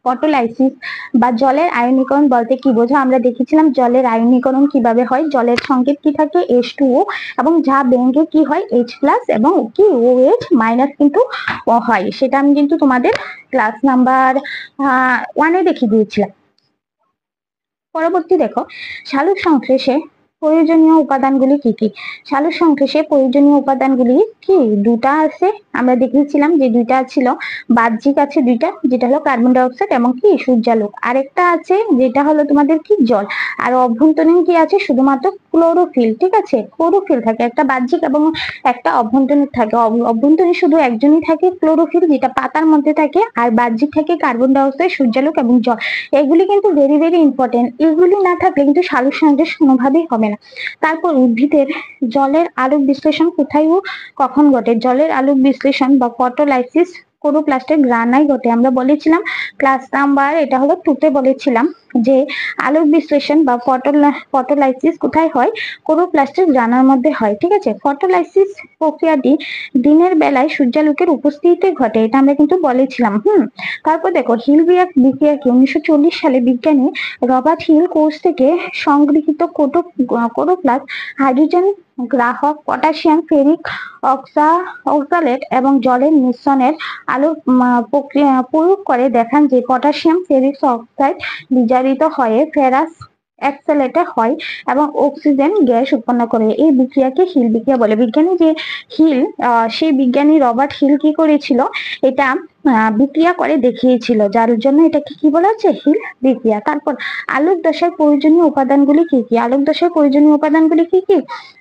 ফটোলাইসিস বা জলের আয়নীকরণ বলতে কি বোঝো? আমরা দেখেছিলাম জলের আয়নীকরণ কিভাবে হয়। জলের সংকেত কি থাকে? H2O, এবং যা ব্যঙ্গে কি হয়? H+ এবং কি OH- কিন্তু হয়। সেটা আমি কিন্তু তোমাদের ক্লাস নাম্বার 1-এ দেখিয়ে দিয়েছিলাম। পরবর্তী দেখো, সালোক সংশ্লেষে প্রয়োজনীয় উপাদানগুলি কি কি? সালোক সংশ্লেষে প্রয়োজনীয় উপাদানগুলি কি? দুটা আছে, আমরা দেখেছিলাম যে দুইটা ছিল। বাহ্যিক আছে দুইটা, যেটা হলো কার্বন ডাই অক্সাইড এবং কি সূর্যালোক। আরেকটা আছে যেটা হলো তোমাদের কি? জল। আর অভ্যন্তরীণ কি আছে? শুধুমাত্র ক্লোরোফিল। ঠিক আছে, ক্লোরোফিল থাকে, একটা বাহ্যিক এবং একটা অভ্যন্তরীণ থাকে। অভ্যন্তরীণ শুধু একজনই থাকে, ক্লোরোফিল, যেটা পাতার মধ্যে থাকে। আর বাহ্যিক থাকে কার্বন ডাই অক্সাইড, সূর্যালোক এবং জল। এগুলি কিন্তু ভেরি ভেরি ইম্পর্টেন্ট। এগুলি না থাকলে কিন্তু সালোক সংশ্লেষ কোনোভাবেই হবে না। তারপর উদ্ভিদের জলের আলোক বিশ্লেষণ কোথায় ও কখন ঘটে? জলের আলোক বিশ্লেষণ বা ফটোলাইসিস ক্লোরোপ্লাস্টের গ্রানায় ঘটে। আমরা বলেছিলাম ক্লাস নাম্বার, এটা হলো 2-তে বলেছিলাম যে আলোক বিশ্লেষণ বা ফটোলাইসিস কোথায় হয়? ক্লোরোপ্লাস্টের গ্রানার মধ্যে হয়। ঠিক আছে, ফটোলাইসিস প্রক্রিয়াটি দিনের বেলায় সূর্যালোকের উপস্থিতিতে ঘটে, এটা আমরা কিন্তু বলেছিলাম। তারপর দেখো, হিল বিক্রিয়াকে 1940 সালে বিজ্ঞানী রবার্ট হিল কোষ থেকে সংগৃহীত ক্লোরোপ্লাস্ট হাইড্রোজেন গ্রাহক পটাশিয়াম ফেরিক অক্সালেট এবং জলের মিশ্রণের আলো প্রক্রিয়া প্রয়োগ করে দেখান যে পটাশিয়াম ফেরিক অক্সাইড বিজারিত হয়ে ফেরাস অ্যাক্সেলেটে হয় এবং অক্সিজেন গ্যাস উৎপন্ন করে। এই বিক্রিয়াকে হিল বিক্রিয়া বলে। বিজ্ঞানী যে হিল, সেই বিজ্ঞানী রবার্ট হিল কি করেছিল? এটা বিক্রিয়া করে দেখিয়েছিল, যার জন্য এটাকে কি বলা হচ্ছে? হিল বিক্রিয়া। তারপর আলোক দশার প্রয়োজনীয় উপাদানগুলি কি কি? আলোক দশার প্রয়োজনীয় উপাদানগুলি কি কি?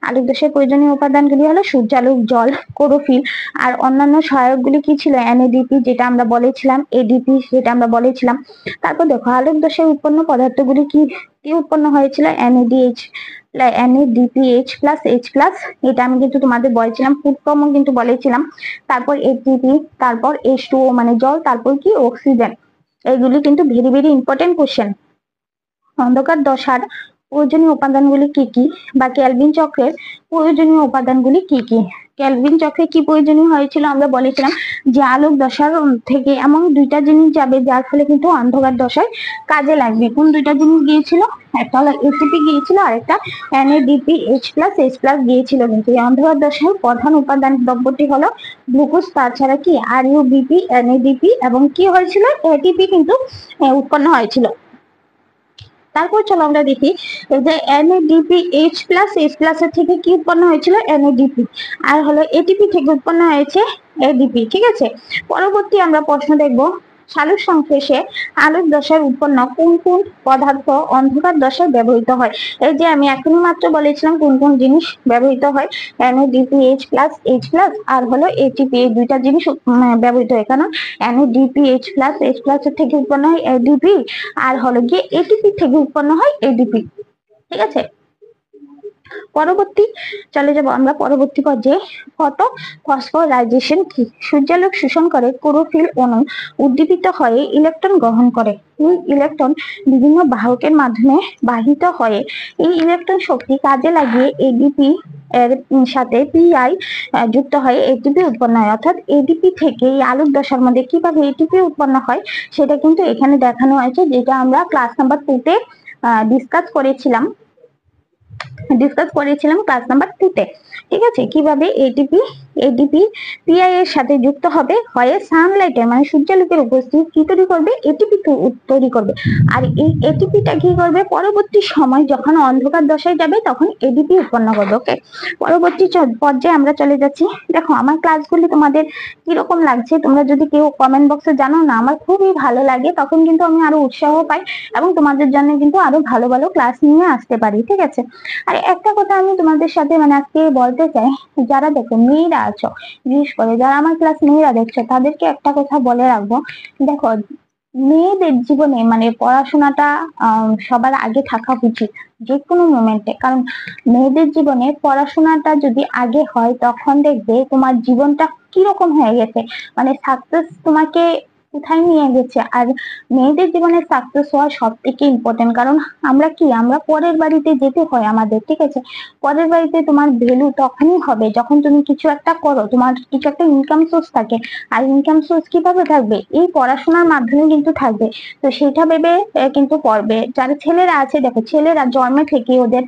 আলোক দশার প্রয়োজনীয় উপাদানগুলি হলো সূর্যালোক, জল, ক্লোরোফিল। আর অন্যান্য সহায়কগুলি কি ছিল? NADP, যেটা আমরা বলেছিলাম, ADP, যেটা আমরা বলেছিলাম। তারপর দেখো, আলোক দশায় উৎপন্ন পদার্থগুলি কি কি উৎপন্ন হয়েছিল? NADPH+H+, এটা আমি কিন্তু তোমাদের বলেছিলাম, ফুডফর্ম কিন্তু বলেছিলাম। তারপর ATP, তারপর H2O মানে জল, তারপর কি? অক্সিজেন। এগুলি কিন্তু ভেরি ভেরি ইম্পর্টেন্ট কোশ্চেন। অন্ধকার দশার প্রয়োজনীয় উপাদানগুলি কি কি? বা কেলভিন চক্রের প্রয়োজনীয় উপাদানগুলি কি কি? কেলভিন চক্রে কি প্রয়োজনীয় হয়েছিল? আমরা বলেছিলাম যে আলোক দশার থেকে এমন দুইটা জিনিস যাবে যার ফলে কিন্তু অন্ধকার দশায় কাজে লাগবে। কোন দুইটা জিনিস গিয়েছিল? একটা হলো ATP গিয়েছিল, আর একটা NADPH+H+ গিয়েছিল। কিন্তু এই অন্ধকার দশায় প্রধান উপাদান দ্রব্যটি হলো গ্লুকোজ। তাছাড়া কি RUBP, NADP এবং কি হয়েছিল? ATP কিন্তু উৎপন্ন হয়েছিল। তারপর চলো আমরা দেখি এই যে NADPH+H+ এর থেকে কি উৎপন্ন হয়েছিল? NADP। আর হলো ATP থেকে উৎপন্ন হয়েছে ADP। ঠিক আছে, পরবর্তী আমরা প্রশ্ন দেখব, সালোক সংশ্লেষে আলোক দশার উৎপন্ন কোন কোন পদার্থ অন্ধকার দশায় ব্যবহৃত হয়? এই যে আমি এখনই মাত্র বলেছিলাম কোন কোন জিনিস ব্যবহৃত হয়। NADPH+H+ আর হলো ATP, এই দুইটা জিনিস ব্যবহৃত হয়। কারণ NADPH+H+ এর থেকে উৎপন্ন হয় ADP, আর হলো গিয়ে ATP থেকে উৎপন্ন হয় ADP। ঠিক আছে, পরবর্তী চলে যাব আমরা পরবর্তী পর্যায়ে। ফটো ফসফোরাইজেশন কি? সূর্যালোক শোষণ করে ক্লোরোফিল অণু উদ্দীপিত হয়ে ইলেকট্রন গ্রহণ করে। এই ইলেকট্রন বিভিন্ন বাহকের মাধ্যমে বাহিত হয়ে এই ইলেকট্রন শক্তি কাজে লাগিয়ে ADP এর সাথে PI যুক্ত হয়ে ATP উৎপন্ন হয়। অর্থাৎ ADP থেকে এই আলোক দশার মধ্যে কিভাবে ATP উৎপন্ন হয় সেটা কিন্তু এখানে দেখানো হয়েছে, যেটা আমরা ক্লাস নাম্বার 2-তে ডিসকাস করেছিলাম ক্লাস নাম্বার 2-তে। ঠিক আছে, কিভাবে ATP এডিপি পিআই এর সাথে যুক্ত হবে, হয় সানলাইটের মানে সূর্যালোকের উপস্থিতি কি তৈরি করবে, এটিপি তৈরি করবে। আর এই এটিপিটা কি করবে, পরবর্তী সময় যখন অন্ধকার দশায় যাবে তখন এডিপি উৎপন্ন করবে। ওকে, পরবর্তী পর্যায়ে আমরা চলে যাচ্ছি। দেখো আমার ক্লাসগুলি তোমাদের কিরকম লাগছে, তোমরা যদি কেউ কমেন্ট বক্সে জানো না, আমার খুবই ভালো লাগে, তখন কিন্তু আমি আরো উৎসাহ পাই এবং তোমাদের জন্য কিন্তু আরো ভালো ভালো ক্লাস নিয়ে আসতে পারি। ঠিক আছে, আর একটা কথা আমি তোমাদের সাথে মানে আজকে বলতে চাই, যারা দেখো মেয়েরা আছো, বিশেষ করে যারা আমার ক্লাস মেয়েরা দেখছো, তাদেরকে একটা কথা বলে রাখবো। দেখো মেয়েদের জীবনে মানে পড়াশোনাটা সবার আগে থাকা উচিত যে কোনো মোমেন্টে, কারণ মেয়েদের জীবনে পড়াশোনাটা যদি আগে হয় তখন দেখবে তোমার জীবনটা কিরকম হয়ে গেছে, মানে সাকসেস তোমাকে কোথায় নিয়ে গেছে। আর মেয়েদের জীবনে সাকসেস হওয়া সব থেকে ইম্পর্টেন্ট, কারণ আমরা পরের বাড়িতে যেতে হয় আমাদের। ঠিক আছে, পরের বাড়িতে তোমার ভ্যালু তখনই হবে যখন তুমি কিছু একটা করো, তোমার কিছু একটা ইনকাম সোর্স থাকে। আর ইনকাম সোর্স কিভাবে থাকবে, এই পড়াশোনার মাধ্যমে কিন্তু থাকবে। তো সেটা ভেবে কিন্তু পড়বে। যারা ছেলেরা আছে, দেখো ছেলেরা জন্মে থেকে ওদের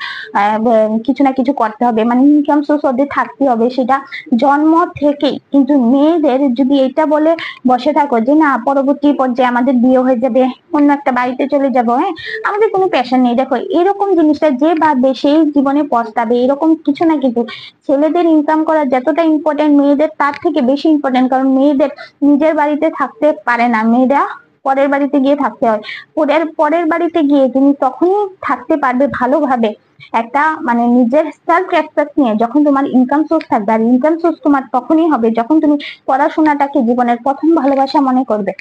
কিছু না কিছু করতে হবে, মানে ইনকাম সোর্স ওদের থাকতে হবে, সেটা জন্ম থেকেই। কিন্তু মেয়েদের যদি এটা বলে বসে থাকো যে না পরবর্তী পর্যায়ে আমাদের বিয়ে হয়ে যাবে, অন্য একটা বাড়িতে চলে যাবো, হ্যাঁ আমাদের কোনো প্যাশন নেই, দেখো এরকম জিনিসটা যে ভাববে সেই জীবনে পস্তাবে, এরকম কিছু না। কিন্তু ছেলেদের ইনকাম করা যতটা ইম্পর্টেন্ট, মেয়েদের তার থেকে বেশি ইম্পর্টেন্ট, কারণ মেয়েদের নিজের বাড়িতে থাকতে পারে না, মেয়েরা পরের বাড়িতে গিয়ে থাকতে হয়। পরের বাড়িতে গিয়ে তুমি তখনই থাকতে পারবে ভালোভাবে, একটা মানে নিজের সেলফ রেসপেক্ট নিয়ে, যখন তোমার ইনকাম সোর্স থাকবে। আর ইনকাম সোর্স তোমার তখনই হবে যখন তুমি পড়াশোনাটাকে জীবনের প্রথম ভালোবাসা মনে করবে।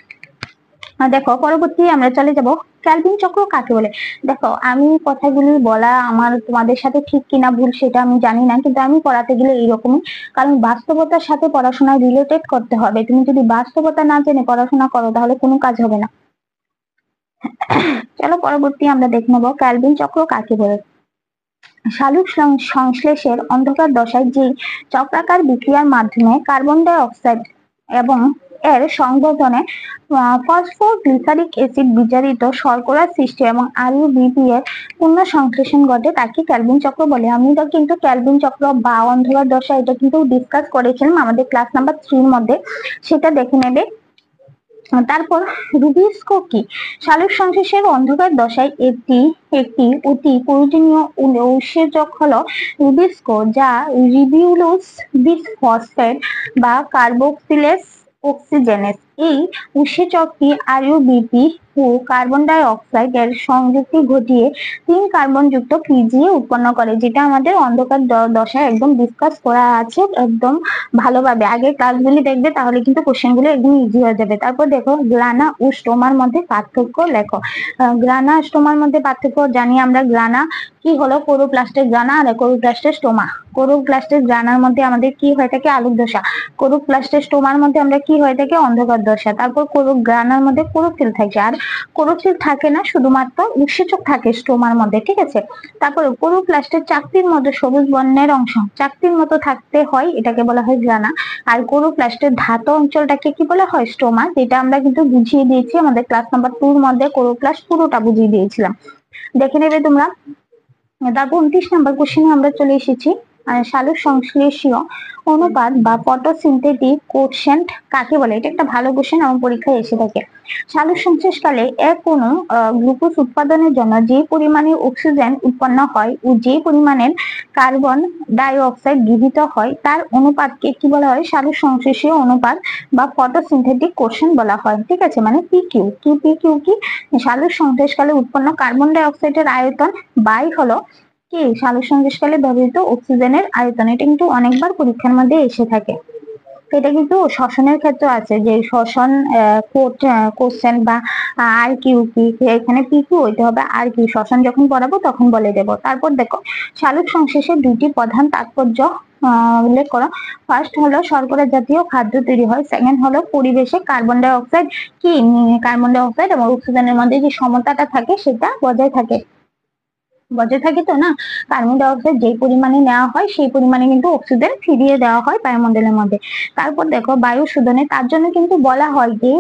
দেখো পরবর্তী আমরা চলে যাব, ক্যালভিন চক্র কাকে বলে। দেখো আমি কথাগুলি বলা আমার তোমাদের সাথে ঠিক কিনা ভুল সেটা আমি জানি না, কিন্তু আমি পড়াতে গেলে এইরকমই, কারণ বাস্তবতার সাথে পড়াশোনা রিলেটেড করতে হবে। তুমি যদি বাস্তবতা না জেনে পড়াশোনা করো তাহলে কোনো কাজ হবে না। চলো পরবর্তী আমরা দেখে নেবো, ক্যালভিন চক্র কাকে বলে। সালোক সংশ্লেষের অন্ধকার দশায় যে চক্রাকার বিক্রিয়ার মাধ্যমে কার্বন ডাই অক্সাইড এবং এর সংযোজনে ফসফোগ্লিসারিক অ্যাসিড বিজারিত শর্করার সৃষ্টি এবং আরইউবিপি এর পূর্ণ সংশ্লেষণ ঘটে, তাকে ক্যালভিন চক্র বলে। আমি তো কিন্তু ক্যালভিন চক্র বা অন্ধকার দশা এটা কিন্তু ডিসকাস করেছিলাম আমাদের ক্লাস নাম্বার 3 মধ্যে, সেটা দেখে নেবে। তারপর রুবিস্কো কি, সালোক সংশ্লেষের অন্ধকার দশায় একটি অতি প্রয়োজনীয় উৎসেচক হলো রুবিস্কো, যা রিবিউলোস বিসফসফেট বা কার্বক্সিলেস অক্সিজেনেস। এই উৎসেচকটি আরইউবিপি ও কার্বন ডাই অক্সাইড এর সংযুক্তি ঘটিয়ে 3 কার্বন যুক্ত পিজিএ উৎপন্ন করে, যেটা আমাদের অন্ধকার দশায় একদম ডিসকাস করা আছে একদম ভালোভাবে। আগে ক্লাসগুলি দেখবে তাহলে কিন্তু কোশ্চেন গুলো একদম ইজি হয়ে যাবে। তারপর দেখো গ্রানা ও স্টোমার মধ্যে পার্থক্য লেখো। গ্রানা স্টোমার মধ্যে পার্থক্য জানি আমরা। গ্রানা কি হলো, কোরোপ্লাস্টের গ্রানা আর কোরোপ্লাস্টের স্টোমা। কোরোপ্লাস্টের গ্রানার মধ্যে আমাদের কি হয়ে থাকে, আলোক দশা। কোরোপ্লাস্টের স্টোমার মধ্যে আমরা কি হয়ে থাকে, অন্ধকার দশা। তারপর গ্রানার মধ্যে ক্লোরোফিল থাকে, আর ক্লোরোফিল থাকে না, শুধুমাত্র উৎসেচক থাকে স্টোমার মধ্যে। ঠিক আছে, তারপর কোরোপ্লাস্টের চাকতির মধ্যে সবুজ বর্ণের অংশ চাকতির মতো থাকতে হয়, এটাকে বলা হয় গ্রানা। আর কোরোপ্লাস্টের ধাতু অঞ্চলটাকে কি বলা হয়, স্টোমা, যেটা আমরা কিন্তু বুঝিয়ে দিয়েছি আমাদের ক্লাস নাম্বার 2 এর মধ্যে, কোরোপ্লাস্ট পুরোটা বুঝিয়ে দিয়েছিলাম, দেখে নেবে তোমরা। তারপর 29 নাম্বার কোশ্চেনে আমরা চলে এসেছি, সালোক সংশ্লেষীয় অনুপাত বা ফটোসিনথেটিক কোএফিসিয়েন্ট কাকে বলে। এটা একটা ভালো কোশ্চেন, আমার পরীক্ষায় এসে থাকে। সালোক সংশ্লেষকালে কোনো গ্লুকোজ উৎপাদনের জন্য যে পরিমাণে অক্সিজেন উৎপন্ন হয় ও যে পরিমাণের কার্বন ডাই অক্সাইড গৃহীত হয় তার অনুপাতকে কি বলা হয়, সালোক সংশ্লেষীয় অনুপাত বা ফটোসিনথেটিক কোএফিসিয়েন্ট বলা হয়। ঠিক আছে, মানে পিকিউ কি সালোক সংশ্লেষকালে উৎপন্ন কার্বন ডাই অক্সাইডের আয়তন বাই হলো কি সালোক সংশ্লেষকালে ব্যবহৃত অক্সিজেনের আয়তন। এটা কিন্তু অনেকবার পরীক্ষার মধ্যে এসে থাকে। এটা কিন্তু শ্বসনের ক্ষেত্রে আছে, যে শ্বসন কোশ্চেন বা আর কিউ কি, এখানে পি কিউ হইতে হবে, আর কিউ শ্বসন যখন পড়াবো তখন বলে দেব। তারপর দেখো সালোক সংশ্লেষের দুটি প্রধান তাৎপর্য উল্লেখ করো। ফার্স্ট হলো শর্করা জাতীয় খাদ্য তৈরি হয়, সেকেন্ড হলো পরিবেশে কার্বন ডাই অক্সাইড এবং অক্সিজেনের মধ্যে যে সমতাটা থাকে সেটা বজায় থাকে। বজায় থাকে তো না। কার্বন ডাই অক্সাইড যে পরিমাণে নেওয়া হয় সেই পরিমাণে কিন্তু অক্সিজেন ফিরিয়ে দেওয়া হয় বায়ুমণ্ডলের মধ্যে। তারপর দেখো বায়ু শোধনে তার জন্য কিন্তু বলা হয় যে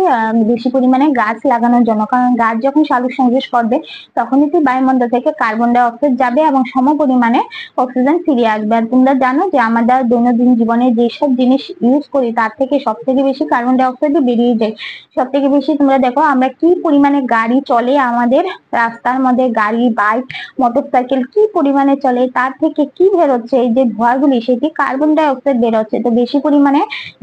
বেশি পরিমাণে গাছ লাগানোর জন্য, কারণ গাছ যখন সালোক সংশ্লেষ করবে তখনই কি বায়ুমণ্ডল থেকে কার্বন ডাই অক্সাইড যাবে এবং সম পরিমাণে অক্সিজেন ফিরে আসবে। আর তোমরা জানো যে আমাদের দৈনন্দিন জীবনে যেসব জিনিস ইউজ করি তার থেকে সব থেকে বেশি কার্বন ডাই অক্সাইড বেরিয়ে যায়। সব থেকে বেশি তোমরা দেখো আমরা কি পরিমাণে গাড়ি চলে আমাদের রাস্তার মধ্যে, গাড়ি, বাইক, মোটরসাইকেল কি পরিমাণে চলে, তার থেকে কি বেরোচ্ছে, এই যে ধোঁয়াগুলি সেটি কার্বন ডাই অক্সাইড বেরোচ্ছে। তো বেশি পরিমাণে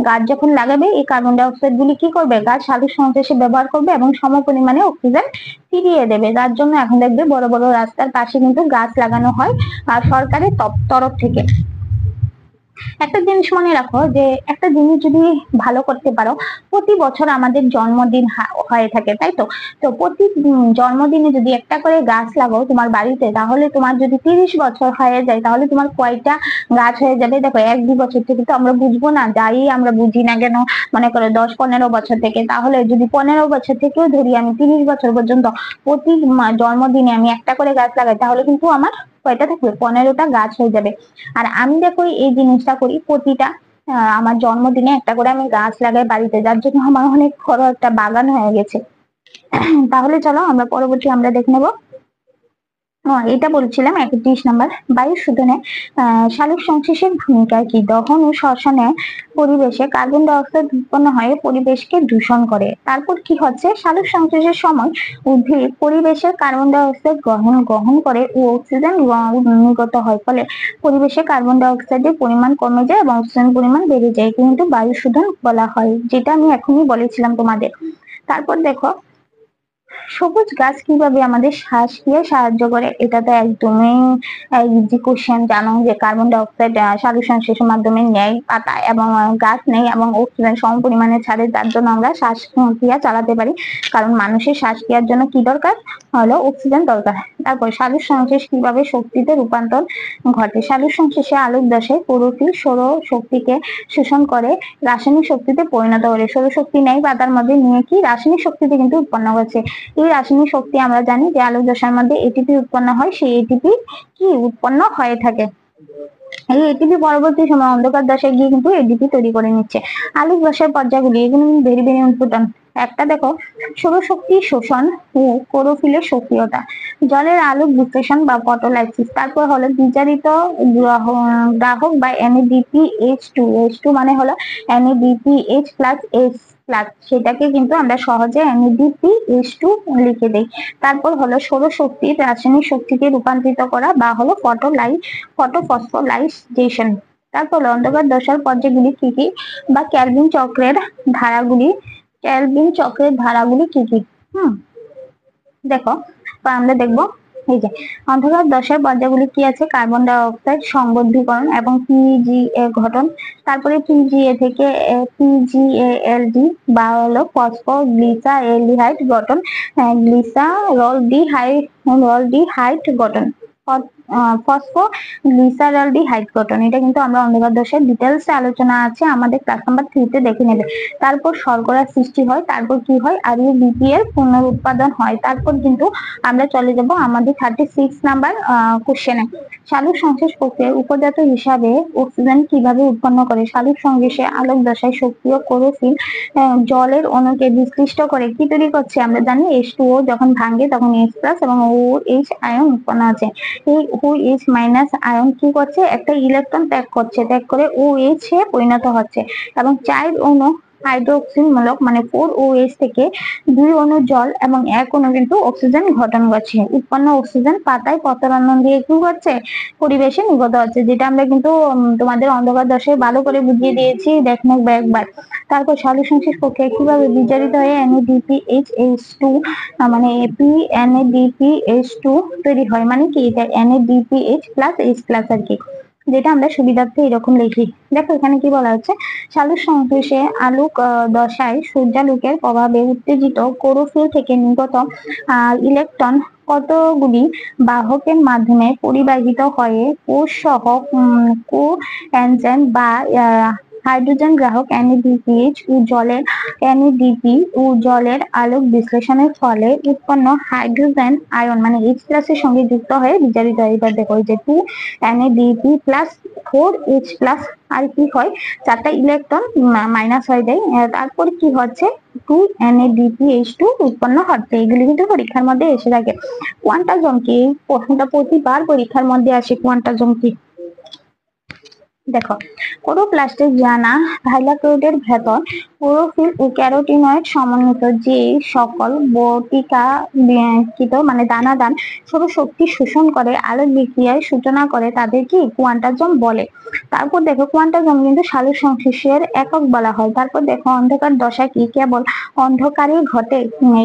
গাছ যখন লাগাবে এই কার্বন ডাই অক্সাইড গুলি কি করবে, গাছ সালোক সংশ্লেষে ব্যবহার করবে এবং সম পরিমাণে অক্সিজেন ফিরিয়ে দেবে। তার জন্য এখন দেখবে বড় বড় রাস্তার পাশে কিন্তু গাছ লাগানো হয় আর সরকারের তরফ থেকে। একটা জিনিস মনে রাখো যে একটা জিনিস যদি ভালো করতে পারো, প্রতি বছর আমাদের জন্মদিন হয়ে থাকে, তাই তো? তো প্রতি জন্মদিনে যদি একটা করে গাছ লাগাও তোমার বাড়িতে, তাহলে তোমার যদি 30 বছর হয়ে যায় তাহলে তোমার কয়টা গাছ হয়ে যাবে? দেখো 1-2 বছর থেকে তো আমরা বুঝবো না, যাই আমরা বুঝি না কেন, মনে করো 10-15 বছর থেকে, তাহলে যদি 15 বছর থেকেও ধরি আমি 30 বছর পর্যন্ত প্রতি জন্মদিনে আমি একটা করে গাছ লাগাই, তাহলে কিন্তু আমার কয়টা থাকবে? 15টা গাছ হয়ে যাবে। আর আমি দেখো এই জিনিসটা করি প্রতিটা আমার জন্মদিনে একটা করে আমি গাছ লাগাই বাড়িতে, যার জন্য আমার অনেক বড় একটা বাগান হয়ে গেছে। তাহলে চলো আমরা পরবর্তী আমরা দেখে নেবো। এটা বলছিলাম 31 নম্বর, বায়ু শোধনে সালোক সংশ্লেষের ভূমিকা কি? দহন ও শ্বসনে পরিবেশে কার্বন ডাই অক্সাইড উৎপন্ন হয়ে পরিবেশকে দূষণ করে। তারপর কি হচ্ছে, সালোক সংশ্লেষের সময় উদ্ভিদ পরিবেশের কার্বন ডাই অক্সাইড গ্রহণ করে ও অক্সিজেন নির্গত হয়, ফলে পরিবেশে কার্বন ডাই অক্সাইডের পরিমাণ কমে যায় এবং অক্সিজেন পরিমাণ বেড়ে যায়, কিন্তু বায়ু শোধন বলা হয়, যেটা আমি এখনই বলেছিলাম তোমাদের। তারপর দেখো সবুজ গাছ কিভাবে আমাদের শ্বাস ক্রিয়ায় সাহায্য করে। এটা তো একদমই ইজি কোশ্চেন। জানো যে কার্বন ডাই অক্সাইড সালোক সংশ্লেষের মাধ্যমে নেয় পাতা এবং গাছ নেই এবং অক্সিজেন সম পরিমাণে ছাড়ে, তার জন্য আমরা শ্বাস ক্রিয়া চালাতে পারি। কারণ মানুষের শ্বাস ক্রিয়ার জন্য কি দরকার, হলো অক্সিজেন দরকার। তারপর সালোক সংশ্লেষ কিভাবে শক্তিতে রূপান্তর ঘটে। সালোক সংশ্লেষে আলোক দশায় ক্লোরোফিল সৌর শক্তিকে শোষণ করে রাসায়নিক শক্তিতে পরিণত করে। সৌরশক্তি নেই পাতার মধ্যে নিয়ে কি রাসায়নিক শক্তিতে কিন্তু উৎপন্ন করছে। এই রাসায়নিক শক্তি আমরা জানি যে আলোক দশার মধ্যে এটিপি উৎপন্ন হয়, সেই এটিপি কি উৎপন্ন হয়ে থাকে। এই এটিপি পরবর্তী সময় অন্ধকার দশায় গিয়ে কিন্তু এডিপি তৈরি করে নিচ্ছে। আলোক দশার পর্যায়গুলি এগুলো ভেরি ভেরি ইম্পর্টেন্ট। একটা দেখো সৌরশক্তি শোষণ ও ক্লোরোফিলের সক্রিয়তা, জলের আলোক বিশ্লেষণ বা ফটোলাইসিস, তারপর হলো বিজারিত গ্রাহক বা NADPH2 মানে হলো NADPH+S+, সেটাকে কিন্তু আমরা সহজে NADPH2 লিখে দেই। তারপর হলো সৌরশক্তির রাসায়নিক শক্তিতে রূপান্তরিত করা বা হলো ফটোফসফোরাইলেশন। তারপর অন্ধকার দশার পর্যায়গুলি কি কি, বা ক্যালভিন চক্রের ধারাগুলি কি কি? দেখো আমরা দেখবো এই যে অন্ধকার দশার পর্যায়গুলি কি আছে, কার্বন ডাই অক্সাইড সংবদ্ধীকরণ এবং PGA গঠন। তারপরে PGA থেকে PGALD বা হলো ফসফোগ্লিসারলডিহাইড গঠন, গ্লিসারলডিহাইড গঠন, ফসফোগ্লিসারলডিহাইড গঠন। এটা কিন্তু আমরা অন্ধকার দশার ডিটেলস আলোচনা আছে আমাদের ক্লাস নাম্বার 3 তে দেখে নেবে। তারপর শর্করা সৃষ্টি হয়, তারপর কি হয়, RUBP এর পুনরুৎপাদন হয়। তারপর কিন্তু আমরা চলে যাব আমাদের 36 নাম্বার কোশ্চেনে। সালোক সংশ্লেষ প্রক্রিয়ার উপজাত হিসাবে অক্সিজেন কিভাবে উৎপন্ন করে। সালোক সংশ্লেষে আলোক দশায় সক্রিয় ক্লোরোফিল জলের অণুকে বিশ্লিষ্ট করে কি তৈরি করছে, আমরা জানি H2O যখন ভাঙে তখন H+ এবং OH আয়ন উৎপন্ন আছে। এই OH মাইনাস আয়ন কি করছে, একটা ইলেকট্রন ত্যাগ করে OH এ পরিণত হচ্ছে এবং 4 অণু হাইড্রোক্সিল মূলক মানে 4OH থেকে 2 অণু জল এবং 1 অণু কিন্তু অক্সিজেন গঠন করছে। উৎপন্ন অক্সিজেন পাতায় পত্রানন দিয়ে কি করছে, পরিবেশে নির্গত হচ্ছে, যেটা আমরা কিন্তু তোমাদের অন্ধকার দশায় ভালো করে বুঝিয়ে দিয়েছি, দেখে নেবে একবার। তারপর সালোক সংশ্লেষ প্রক্রিয়া কিভাবে বিজারিত হয়ে NADPH2 মানে NADPH2 তৈরি হয়, মানে কি এটা NADPH+S+ আর কি, যেটা আমরা সুবিধার্থে এরকম লিখি। দেখো এখানে কি বলা হচ্ছে, সালোক সংশ্লেষে আলোক দশায় সূর্যালোকের প্রভাবে উত্তেজিত ক্লোরোফিল থেকে নির্গত ইলেকট্রন কতগুলি বাহকের মাধ্যমে পরিবাহিত হয়ে কোষ সহ কোএনজাইম বা হাইড্রোজেন গ্রাহক NADPH ও জলের আলোক বিশ্লেষণের ফলে উৎপন্ন হাইড্রোজেন আয়ন মানে H+ এর সঙ্গে যুক্ত হয়ে বিজারিত হয়। এবার দেখো যে 2 NADP প্লাস 4H+ আর কি হয়, 4টা ইলেকট্রন মাইনাস হয়ে যায়। তারপর কি হচ্ছে 2 NADPH2 উৎপন্ন হচ্ছে। এগুলি কিন্তু পরীক্ষার মধ্যে এসে থাকে। কোয়ান্টাজম কি, প্রশ্নটা প্রতিবার পরীক্ষার মধ্যে আসে। কোয়ান্টাজম কি দেখো, ক্লোরোপ্লাস্টের জানা থাইলাকয়েডের ভেতর ক্লোরোফিল ও ক্যারোটিনয়েড সমন্বিত যে সকল বটিকাকৃত মানে দানাদার সৌরশক্তি শোষণ করে আলোক বিক্রিয়ার সূচনা করে তাদের কি কোয়ান্টাজম বলে। তারপর দেখো কোয়ান্টাজম কিন্তু সালোক সংশ্লেষের একক বলা হয়। তারপর দেখো অন্ধকার দশা কি, কেবল অন্ধকারে ঘটে।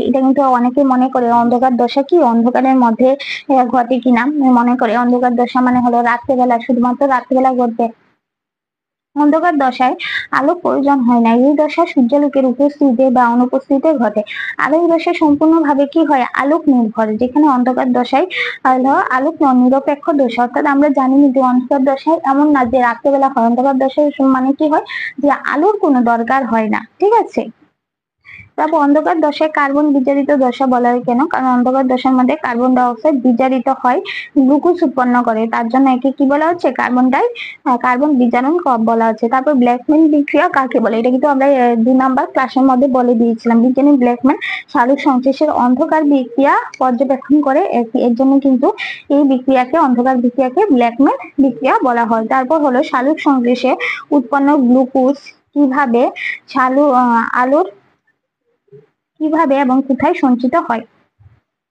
এটা কিন্তু অনেকে মনে করে অন্ধকার দশা কি অন্ধকারের মধ্যে ঘটে কিনা, মনে করে অন্ধকার দশা মানে হলো রাত্রেবেলা, শুধুমাত্র রাত্রেবেলা ঘটবে। অন্ধকার দশায় আলোক প্রয়োজন হয় না। এই দশা সূর্যালোকের উপস্থিতিতে বা অনুপস্থিতিতে ঘটে। আর এই দশা সম্পূর্ণভাবে কি হয়, আলোক নির্ভর। যেখানে অন্ধকার দশায় আলোক নিরপেক্ষ দশা, অর্থাৎ আমরা জানি যে অন্ধকার দশায় এমন না যে রাত্রেবেলা হয়। অন্ধকার দশায় মানে কি হয় যে আলোর কোনো দরকার হয় না। ঠিক আছে। তারপর অন্ধকার দশায় কার্বন বিজারিত দশা বলা হয় কেন, কারণ অন্ধকার দশার মধ্যে কার্বন ডাই অক্সাইড বিজারিত হয়, গ্লুকোজ উৎপন্ন করে, তার জন্য একে কি বলা হচ্ছে কার্বন বিজারণ বলা হচ্ছে। তারপর ব্ল্যাকম্যান বিক্রিয়া কাকে বলে, এটা কিন্তু আমরা 2 নাম্বার ক্লাসের মধ্যে বলে দিয়েছিলাম। বিজ্ঞানী ব্ল্যাকম্যান সালোক সংশ্লেষের অন্ধকার বিক্রিয়া পর্যবেক্ষণ করে, এর জন্য কিন্তু এই বিক্রিয়াকে অন্ধকার বিক্রিয়াকে ব্ল্যাকম্যান বিক্রিয়া বলা হয়। তারপর হলো সালোক সংশ্লেষে উৎপন্ন গ্লুকোজ কিভাবে আলোর কিভাবে এবং কোথায় সঞ্চিত হয়।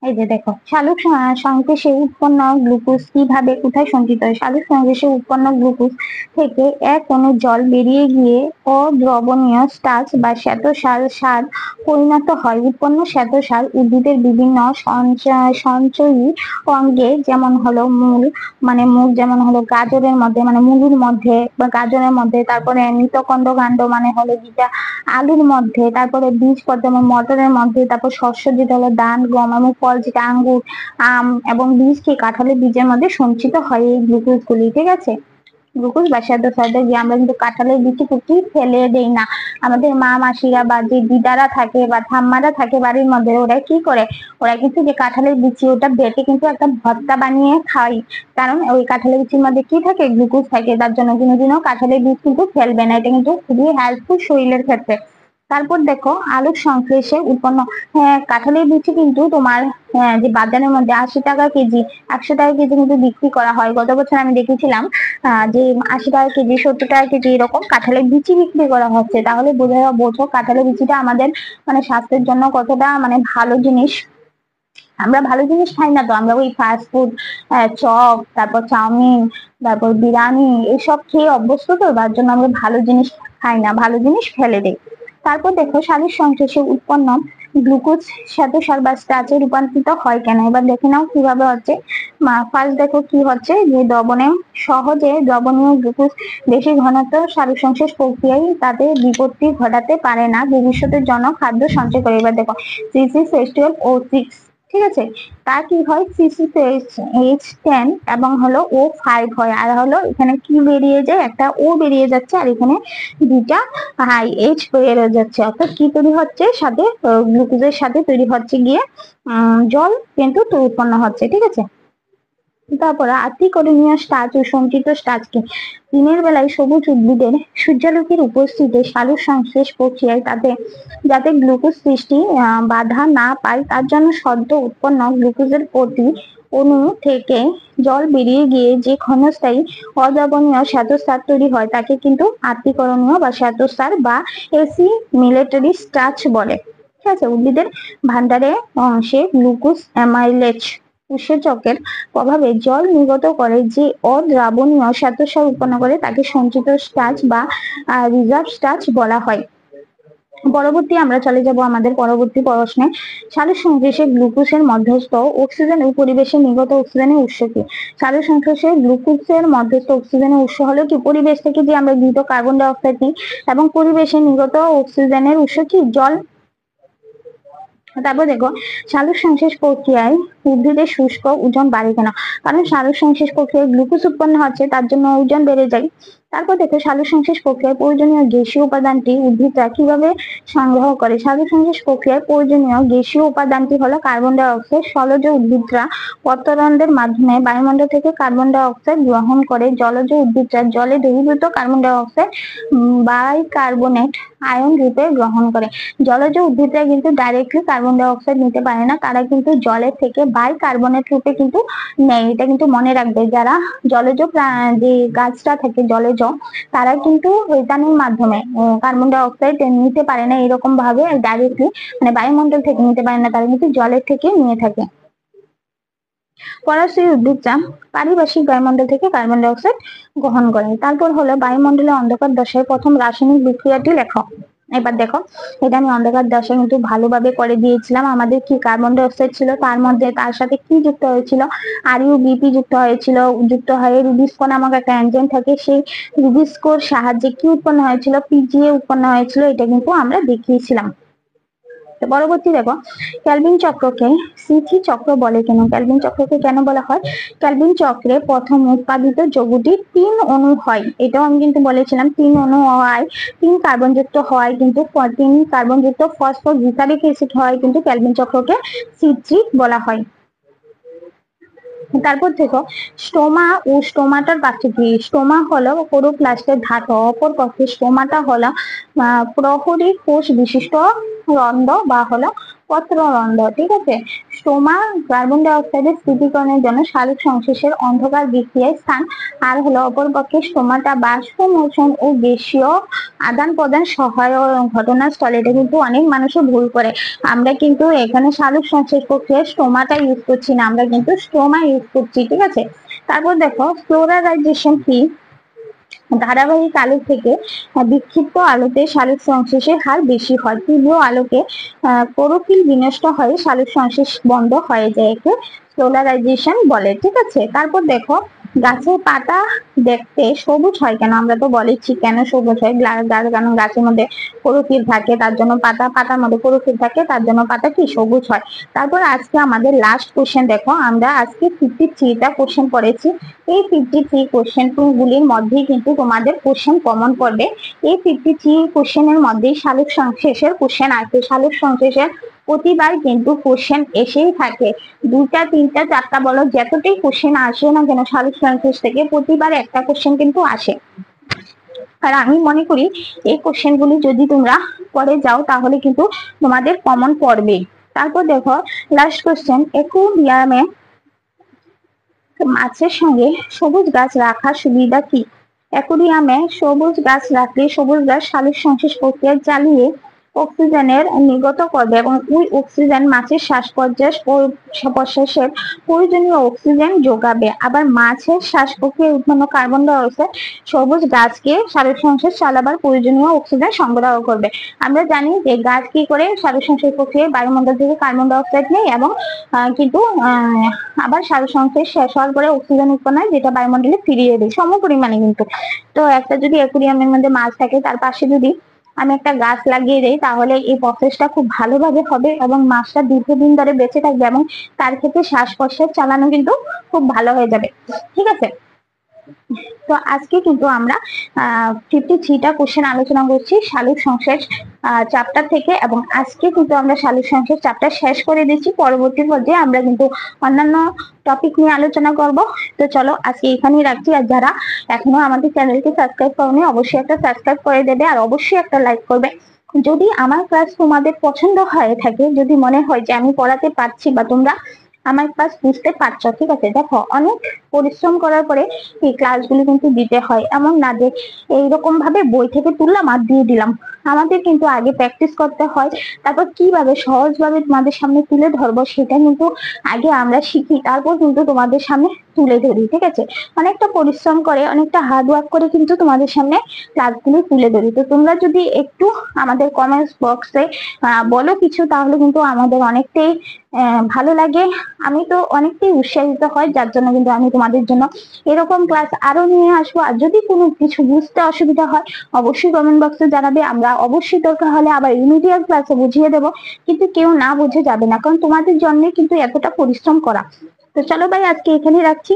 এই যে দেখো, সালোক সংশ্লেষে উৎপন্ন গ্লুকোজ কিভাবে কোথায় সঞ্চিত হয়। সালোক সংশ্লেষে উৎপন্ন গ্লুকোজ থেকে এক অণু জল বেরিয়ে গিয়ে অদ্রবণীয় স্টার্চ বা শ্বেতসার পরিণত হয়। উৎপন্ন শ্বেতসার উদ্ভিদের বিভিন্ন সঞ্চয়ী অঙ্গে, যেমন হলো মূল যেমন হলো গাজরের মধ্যে মানে মূলের মধ্যে বা গাজরের মধ্যে, তারপরে মৃতকণ্ড কাণ্ড মানে হলো যেটা আলুর মধ্যে, তারপরে বীজ পর্যায় যেমন মটরের মধ্যে, তারপর শস্য যেটা হলো ধান, গম এবং ফল যেটা আঙ্গুর, আম এবং বীজ কি কাঁঠালের বীজের মধ্যে সঞ্চিত হয় এই গ্লুকোজ গুলি। ঠিক আছে। গ্লুকোজ বা শ্বেতসার যে আমরা কিন্তু কাঁঠালের বীজটি কুটি ফেলে দেই না। আমাদের মা মাসিরা বা যে দিদারা থাকে বা ঠাম্মারা থাকে বাড়ির মধ্যে, ওরা কি করে, ওরা কিন্তু যে কাঁঠালের বিচি ওটা বেটে কিন্তু একটা ভর্তা বানিয়ে খায়। কারণ ওই কাঁঠালের বিচির মধ্যে কি থাকে, গ্লুকোজ থাকে। তার জন্য কোনোদিনও কাঁঠালের বীজ কিন্তু ফেলবে না। এটা কিন্তু খুবই হেল্পফুল শরীরের ক্ষেত্রে। তারপর দেখো আলোক সংশ্লেষে উৎপন্ন, কাঁঠালের বিচি কিন্তু তোমার যে বাজারের মধ্যে 80 টাকা কেজি, 100 টাকা কেজি কিন্তু বিক্রি করা হয়। গত বছর আমি দেখেছিলাম যে 80 টাকা কেজি, 70 টাকা কেজি এরকম কাঁঠালের বিচি বিক্রি করা হচ্ছে। তাহলে বোঝো কাঁঠালের বিচিটা আমাদের স্বাস্থ্যের জন্য কতটা ভালো জিনিস। আমরা ভালো জিনিস খাই না তো, আমরা ওই ফাস্ট ফুড, চপ, তারপর চাউমিন, তারপর বিরিয়ানি এসব খেয়ে অভ্যস্ত, তো তার জন্য আমরা ভালো জিনিস খাই না, ভালো জিনিস ফেলে দিই। তারপর দেখো সালোক সংশ্লেষে উৎপন্ন গ্লুকোজ শ্বেতসার বা স্টার্চে রূপান্তরিত হয় কেন, এবার দেখে নাও কিভাবে হচ্ছে। ফার্স্ট দেখো কি হচ্ছে যে সহজে দ্রবণীয় গ্লুকোজ বেশি ঘনত্ব সালোক সংশ্লেষ প্রক্রিয়ায় তাদের বিপত্তি ঘটাতে পারে না, ভবিষ্যতের জন্য খাদ্য সঞ্চয় করে। এবার দেখো C6H12O6, ঠিক আছে, তা কি হয় C6H10 এবং হলো O5 হয়। আর হলো এখানে কি বেরিয়ে যায়, একটা O বেরিয়ে যাচ্ছে আর এখানে দুইটা H বেরিয়ে যাচ্ছে। অর্থাৎ কি তৈরি হচ্ছে, সাথে গ্লুকোজের সাথে তৈরি হচ্ছে গিয়ে জল কিন্তু উৎপন্ন হচ্ছে। ঠিক আছে। তারপরে আত্তীকরণীয় স্টার্চ ও সঞ্চিত স্টার্চ কি, দিনের বেলায় সবুজ উদ্ভিদের সূর্যালোকের উপস্থিতিতে সালোক সংশ্লেষ প্রক্রিয়ায় যাতে গ্লুকোজ সৃষ্টি বাধা না পায়, তার জন্য সদ্য উৎপন্ন গ্লুকোজের প্রতি অণু থেকে জল বেরিয়ে গিয়ে যে ক্ষণস্থায়ী অদ্রবণীয় শ্বেতসার তৈরি হয় তাকে কিন্তু আত্তীকরণীয় বা শ্বেতসার বা এসিমিলেটরি স্টার্চ বলে। ঠিক আছে। উদ্ভিদের ভান্ডারে অংশে গ্লুকোজ অ্যামাইলেজ উৎসেচকের প্রভাবে জল নির্গত করে যে অদ্রাবণীয় শ্বেতসার উৎপন্ন করে তাকে সঞ্চিত স্টার্চ বা রিজার্ভ স্টার্চ বলা হয়। পরবর্তী আমরা চলে যাব আমাদের পরবর্তী প্রশ্নে। সালোক সংশ্লেষে গ্লুকোজের মধ্যস্থ অক্সিজেন ও পরিবেশে নির্গত অক্সিজেনের উৎস কি। সালোক সংশ্লেষে গ্লুকোজের মধ্যস্থ অক্সিজেনের উৎস হলো কি, পরিবেশ থেকে যে আমরা গৃহীত কার্বন ডাই অক্সাইড নিই, এবং পরিবেশে নির্গত অক্সিজেনের উৎস কি, জল। তারপর দেখো সালোক সংশ্লেষ প্রক্রিয়ায় উদ্ভিদের শুষ্ক ওজন বাড়ে কেন, কারণ সালোক সংশ্লেষ প্রক্রিয়ায় গ্লুকোজ উৎপন্ন হচ্ছে, তার জন্য ওজন বেড়ে যায়। তারপর দেখো সালোকসংশ্লেষ প্রক্রিয়ায় প্রয়োজনীয় গ্যাসীয় উপাদানটি উদ্ভিদরা কিভাবে সংগ্রহ করে। সালোকসংশ্লেষ প্রক্রিয়ায় প্রয়োজনীয় গ্যাসীয় উপাদানটি হলো কার্বন ডাই অক্সাইড। জলজ উদ্ভিদরা পত্ররন্ধ্রের মাধ্যমে বায়ুমণ্ডল থেকে কার্বন ডাই অক্সাইড গ্রহণ করে। জলজ উদ্ভিদরা জলে দ্রবীভূত carbon die oxide bicarbonate ion রূপে গ্রহণ করে। জলজ উদ্ভিদরা কিন্তু ডাইরেক্টলি কার্বন ডাই অক্সাইড নিতে পারে না, তারা কিন্তু জলের থেকে বাইকার্বনেট রূপে কিন্তু নেয়। এটা কিন্তু মনে রাখবে, যারা জলজ যে গাছটা থাকে জলজ, তারা কিন্তু রেতানির মাধ্যমে কার্বন ডাই অক্সাইড নিতে পারে না এরকম ভাবে ডাইরেক্টলি, মানে বায়ুমণ্ডল থেকে নিতে পারে না, তারা কিন্তু জলের থেকে নিয়ে থাকে। পরাশ্রয়ী উদ্ভিদরা পারিপার্শ্বিক বায়ুমণ্ডল থেকে কার্বন ডাই অক্সাইড গ্রহণ করে। তারপর হলো বায়ুমণ্ডলে অন্ধকার দশায় প্রথম রাসায়নিক বিক্রিয়াটি লেখো। এবার দেখো, এটা আমি অন্ধকার দশা কিন্তু ভালোভাবে করে দিয়েছিলাম। আমাদের কি কার্বন ডাই অক্সাইড ছিল, তার মধ্যে তার সাথে কি যুক্ত হয়েছিল, RuBP যুক্ত হয়েছিল, যুক্ত হয়ে রুবিস্কো নামক একটা এনজাইম থাকে, সেই রুবিস্কোর সাহায্যে কি উৎপন্ন হয়েছিল, PGA উৎপন্ন হয়েছিল। এটা কিন্তু আমরা দেখিয়েছিলাম। পরবর্তী দেখো, ক্যালভিন চক্রকে সিথি চক্র বলে কেন? ক্যালভিন চক্রকে কেন বলা হয়? ক্যালভিন চক্রে প্রথম উৎপাদিত যৌগটি 3 অণু হয়। এটাও আমি কিন্তু বলেছিলাম 3 অণু হয়, 3 কার্বন যুক্ত হয়, কিন্তু 3 কার্বন যুক্ত ফসফোগ্লিসারিক অ্যাসিড হয়, কিন্তু ক্যালভিন চক্রকে সিথি বলা হয়। তারপর দেখো, স্টোমা ও স্টোমাটার পার্থক্য। স্টোমা হলো ক্লোরোপ্লাস্টের ধাতু, অপরপক্ষে স্টোমাটা হলো প্রহরী কোষ বিশিষ্ট রন্ধ্র বা হলো পত্ররন্ধ্র। ঠিক আছে, স্টোমা কার্বন ডাই অক্সাইডের স্থিতিকরণের জন্য সালোকসংশ্লেষের অন্ধকার বিক্রিয়ায় স্থান, আর হলো অপরপক্ষে স্টোমাটা বাষ্প মোচন ও গ্যাসীয় আদান প্রদান সহায়ক ঘটনাস্থলে। এটা কিন্তু অনেক মানুষও ভুল করে, আমরা কিন্তু এখানে সালোকসংশ্লেষ প্রক্রিয়ায় স্টোমাটা ইউজ করছি না, আমরা কিন্তু স্টোমা ইউজ করছি। ঠিক আছে, তারপর দেখো ফ্লোরারাইজেশন কি? ধারাবাহিক আলো থেকে বিক্ষিপ্ত আলোতে সালোকসংশ্লেষের হার বেশি হয়। তীব্র আলোকে ক্লোরোফিল বিনষ্ট হয়ে সালোকসংশ্লেষ বন্ধ হয়ে যায়, একে ফ্লোরারাইজেশন বলে। ঠিক আছে, তারপর দেখো গাছের পাতা দেখতে সবুজ হয় কেন? আমরা তো বলেছি কেন সবুজ হয়, কারণ গাছের মধ্যে ক্লোরোফিল থাকে, তার জন্য পাতার মধ্যে ক্লোরোফিল থাকে, তার জন্য পাতা কি সবুজ হয়। তারপর আজকে আমাদের লাস্ট কোশ্চেন দেখো, আমরা আজকে 53টা কোশ্চেন পড়েছি। এই 53 কোশ্চেন গুলির মধ্যেই কিন্তু তোমাদের কোশ্চেন কমন পড়বে। এই 53 কোশ্চেনের মধ্যেই সালোকসংশ্লেষের কোশ্চেন আছে। সালোকসংশ্লেষের প্রতিবার কিন্তু কোশ্চেন এসেই থাকে, 2টা 3টা 4টা বলো, যতটাই কোশ্চেন আসে না কেন সালোকসংশ্লেষ থেকে প্রতিবার একটা কোশ্চেন কিন্তু আসে। আর আমি মনে করি এই কোশ্চেন গুলি যদি তোমরা পড়ে যাও তাহলে কিন্তু তোমাদের কমন পড়বে। তারপর দেখো লাস্ট কোশ্চেন, অ্যাকুয়ারিয়ামে মাছের সঙ্গে সবুজ গাছ রাখার সুবিধা কি? অ্যাকুয়ারিয়ামে সবুজ গাছ রাখলে সবুজ গাছ সালোকসংশ্লেষ প্রক্রিয়া চালিয়ে অক্সিজেনের নির্গত করবে এবং ওই অক্সিজেন মাছের শ্বাস প্রশ্বাসের প্রয়োজনীয় অক্সিজেন যোগাবে। আবার মাছের শ্বাস প্রক্রিয়ায় উৎপন্ন কার্বন ডাই অক্সাইড সবুজ গাছকে সালোকসংশ্লেষ চালাবার প্রয়োজনীয় অক্সিজেন সরবরাহ করবে। আমরা জানি যে গাছ কি করে সালোকসংশ্লেষ প্রক্রিয়ায় বায়ুমণ্ডল থেকে কার্বন ডাই অক্সাইড নেয় এবং কিন্তু আবার সালোকসংশ্লেষ শেষ হওয়ার পরে অক্সিজেন উৎপন্ন হয়, যেটা বায়ুমণ্ডলে ফিরিয়ে দেয় সম পরিমাণে। কিন্তু তো একটা যদি অ্যাকুয়ারিয়ামের মধ্যে মাছ থাকে, তার পাশে যদি আমি একটা গাছ লাগিয়ে দেই, তাহলে এই প্রসেসটা খুব ভালোভাবে হবে এবং মাছটা দীর্ঘদিন ধরে বেঁচে থাকবে এবং তার ক্ষেত্রে শ্বাস প্রশ্বাস চালানো কিন্তু খুব ভালো হয়ে যাবে। ঠিক আছে, তো আজকে কিন্তু আমরা 53টা কোশ্চেন আলোচনা করছি সালোকসংশ্লেষ চ্যাপ্টার থেকে, এবং আজকে কিন্তু আমরা সালোকসংশ্লেষ চ্যাপ্টার শেষ করে দিচ্ছি। পরবর্তী পর্যায়ে আমরা কিন্তু অন্যান্য টপিক নিয়ে আলোচনা করব। তো চলো আজকে এখানেই রাখছি। আর যারা এখনো আমাদের চ্যানেলকে সাবস্ক্রাইব করোনি, অবশ্যই একটা সাবস্ক্রাইব করে দেবে আর অবশ্যই একটা লাইক করবে। যদি আমার ক্লাস তোমাদের পছন্দ হয়ে থাকে, যদি মনে হয় যে আমি পড়াতে পারছি বা তোমরা আমার ক্লাস বুঝতে পারছো, ঠিক আছে, দেখো অনেক পরিশ্রম করার পরে এই ক্লাসগুলো কিন্তু দিতে হয়। এমন না যে এইরকম ভাবে বই থেকে তুললাম আর দিয়ে দিলাম, আমাদের কিন্তু আগে প্র্যাকটিস করতে হয়, তারপর কিভাবে সহজভাবে তোমাদের সামনে তুলে ধরবো সেটা কিন্তু আগে আমরা শিখি, তারপর কিন্তু তোমাদের সামনে তুলে ধরি। ঠিক আছে, অনেকটা পরিশ্রম করে, অনেকটা হার্ড ওয়ার্ক করে কিন্তু তোমাদের সামনে ক্লাসগুলো তুলে ধরি। তো তোমরা যদি একটু আমাদের কমেন্টস বক্সে বলো কিছু, তাহলে কিন্তু আমাদের অনেকটাই ভালো লাগে। আমি তো অনেকটাই উৎসাহিত হয়, যার জন্য কিন্তু আমি তোমাদের জন্য এরকম ক্লাস আরো নিয়ে আসবো। আর যদি কোনো কিছু বুঝতে অসুবিধা হয় অবশ্যই কমেন্ট বক্সে জানাবে, আমরা অবশ্যই দরকার হলে আবার রিমিডিয়াল ক্লাসে বুঝিয়ে দেবো, কিন্তু কেউ না বুঝে যাবে না, কারণ তোমাদের জন্য কিন্তু এতটা পরিশ্রম করা। তো চলো ভাই আজকে এখানে রাখছি।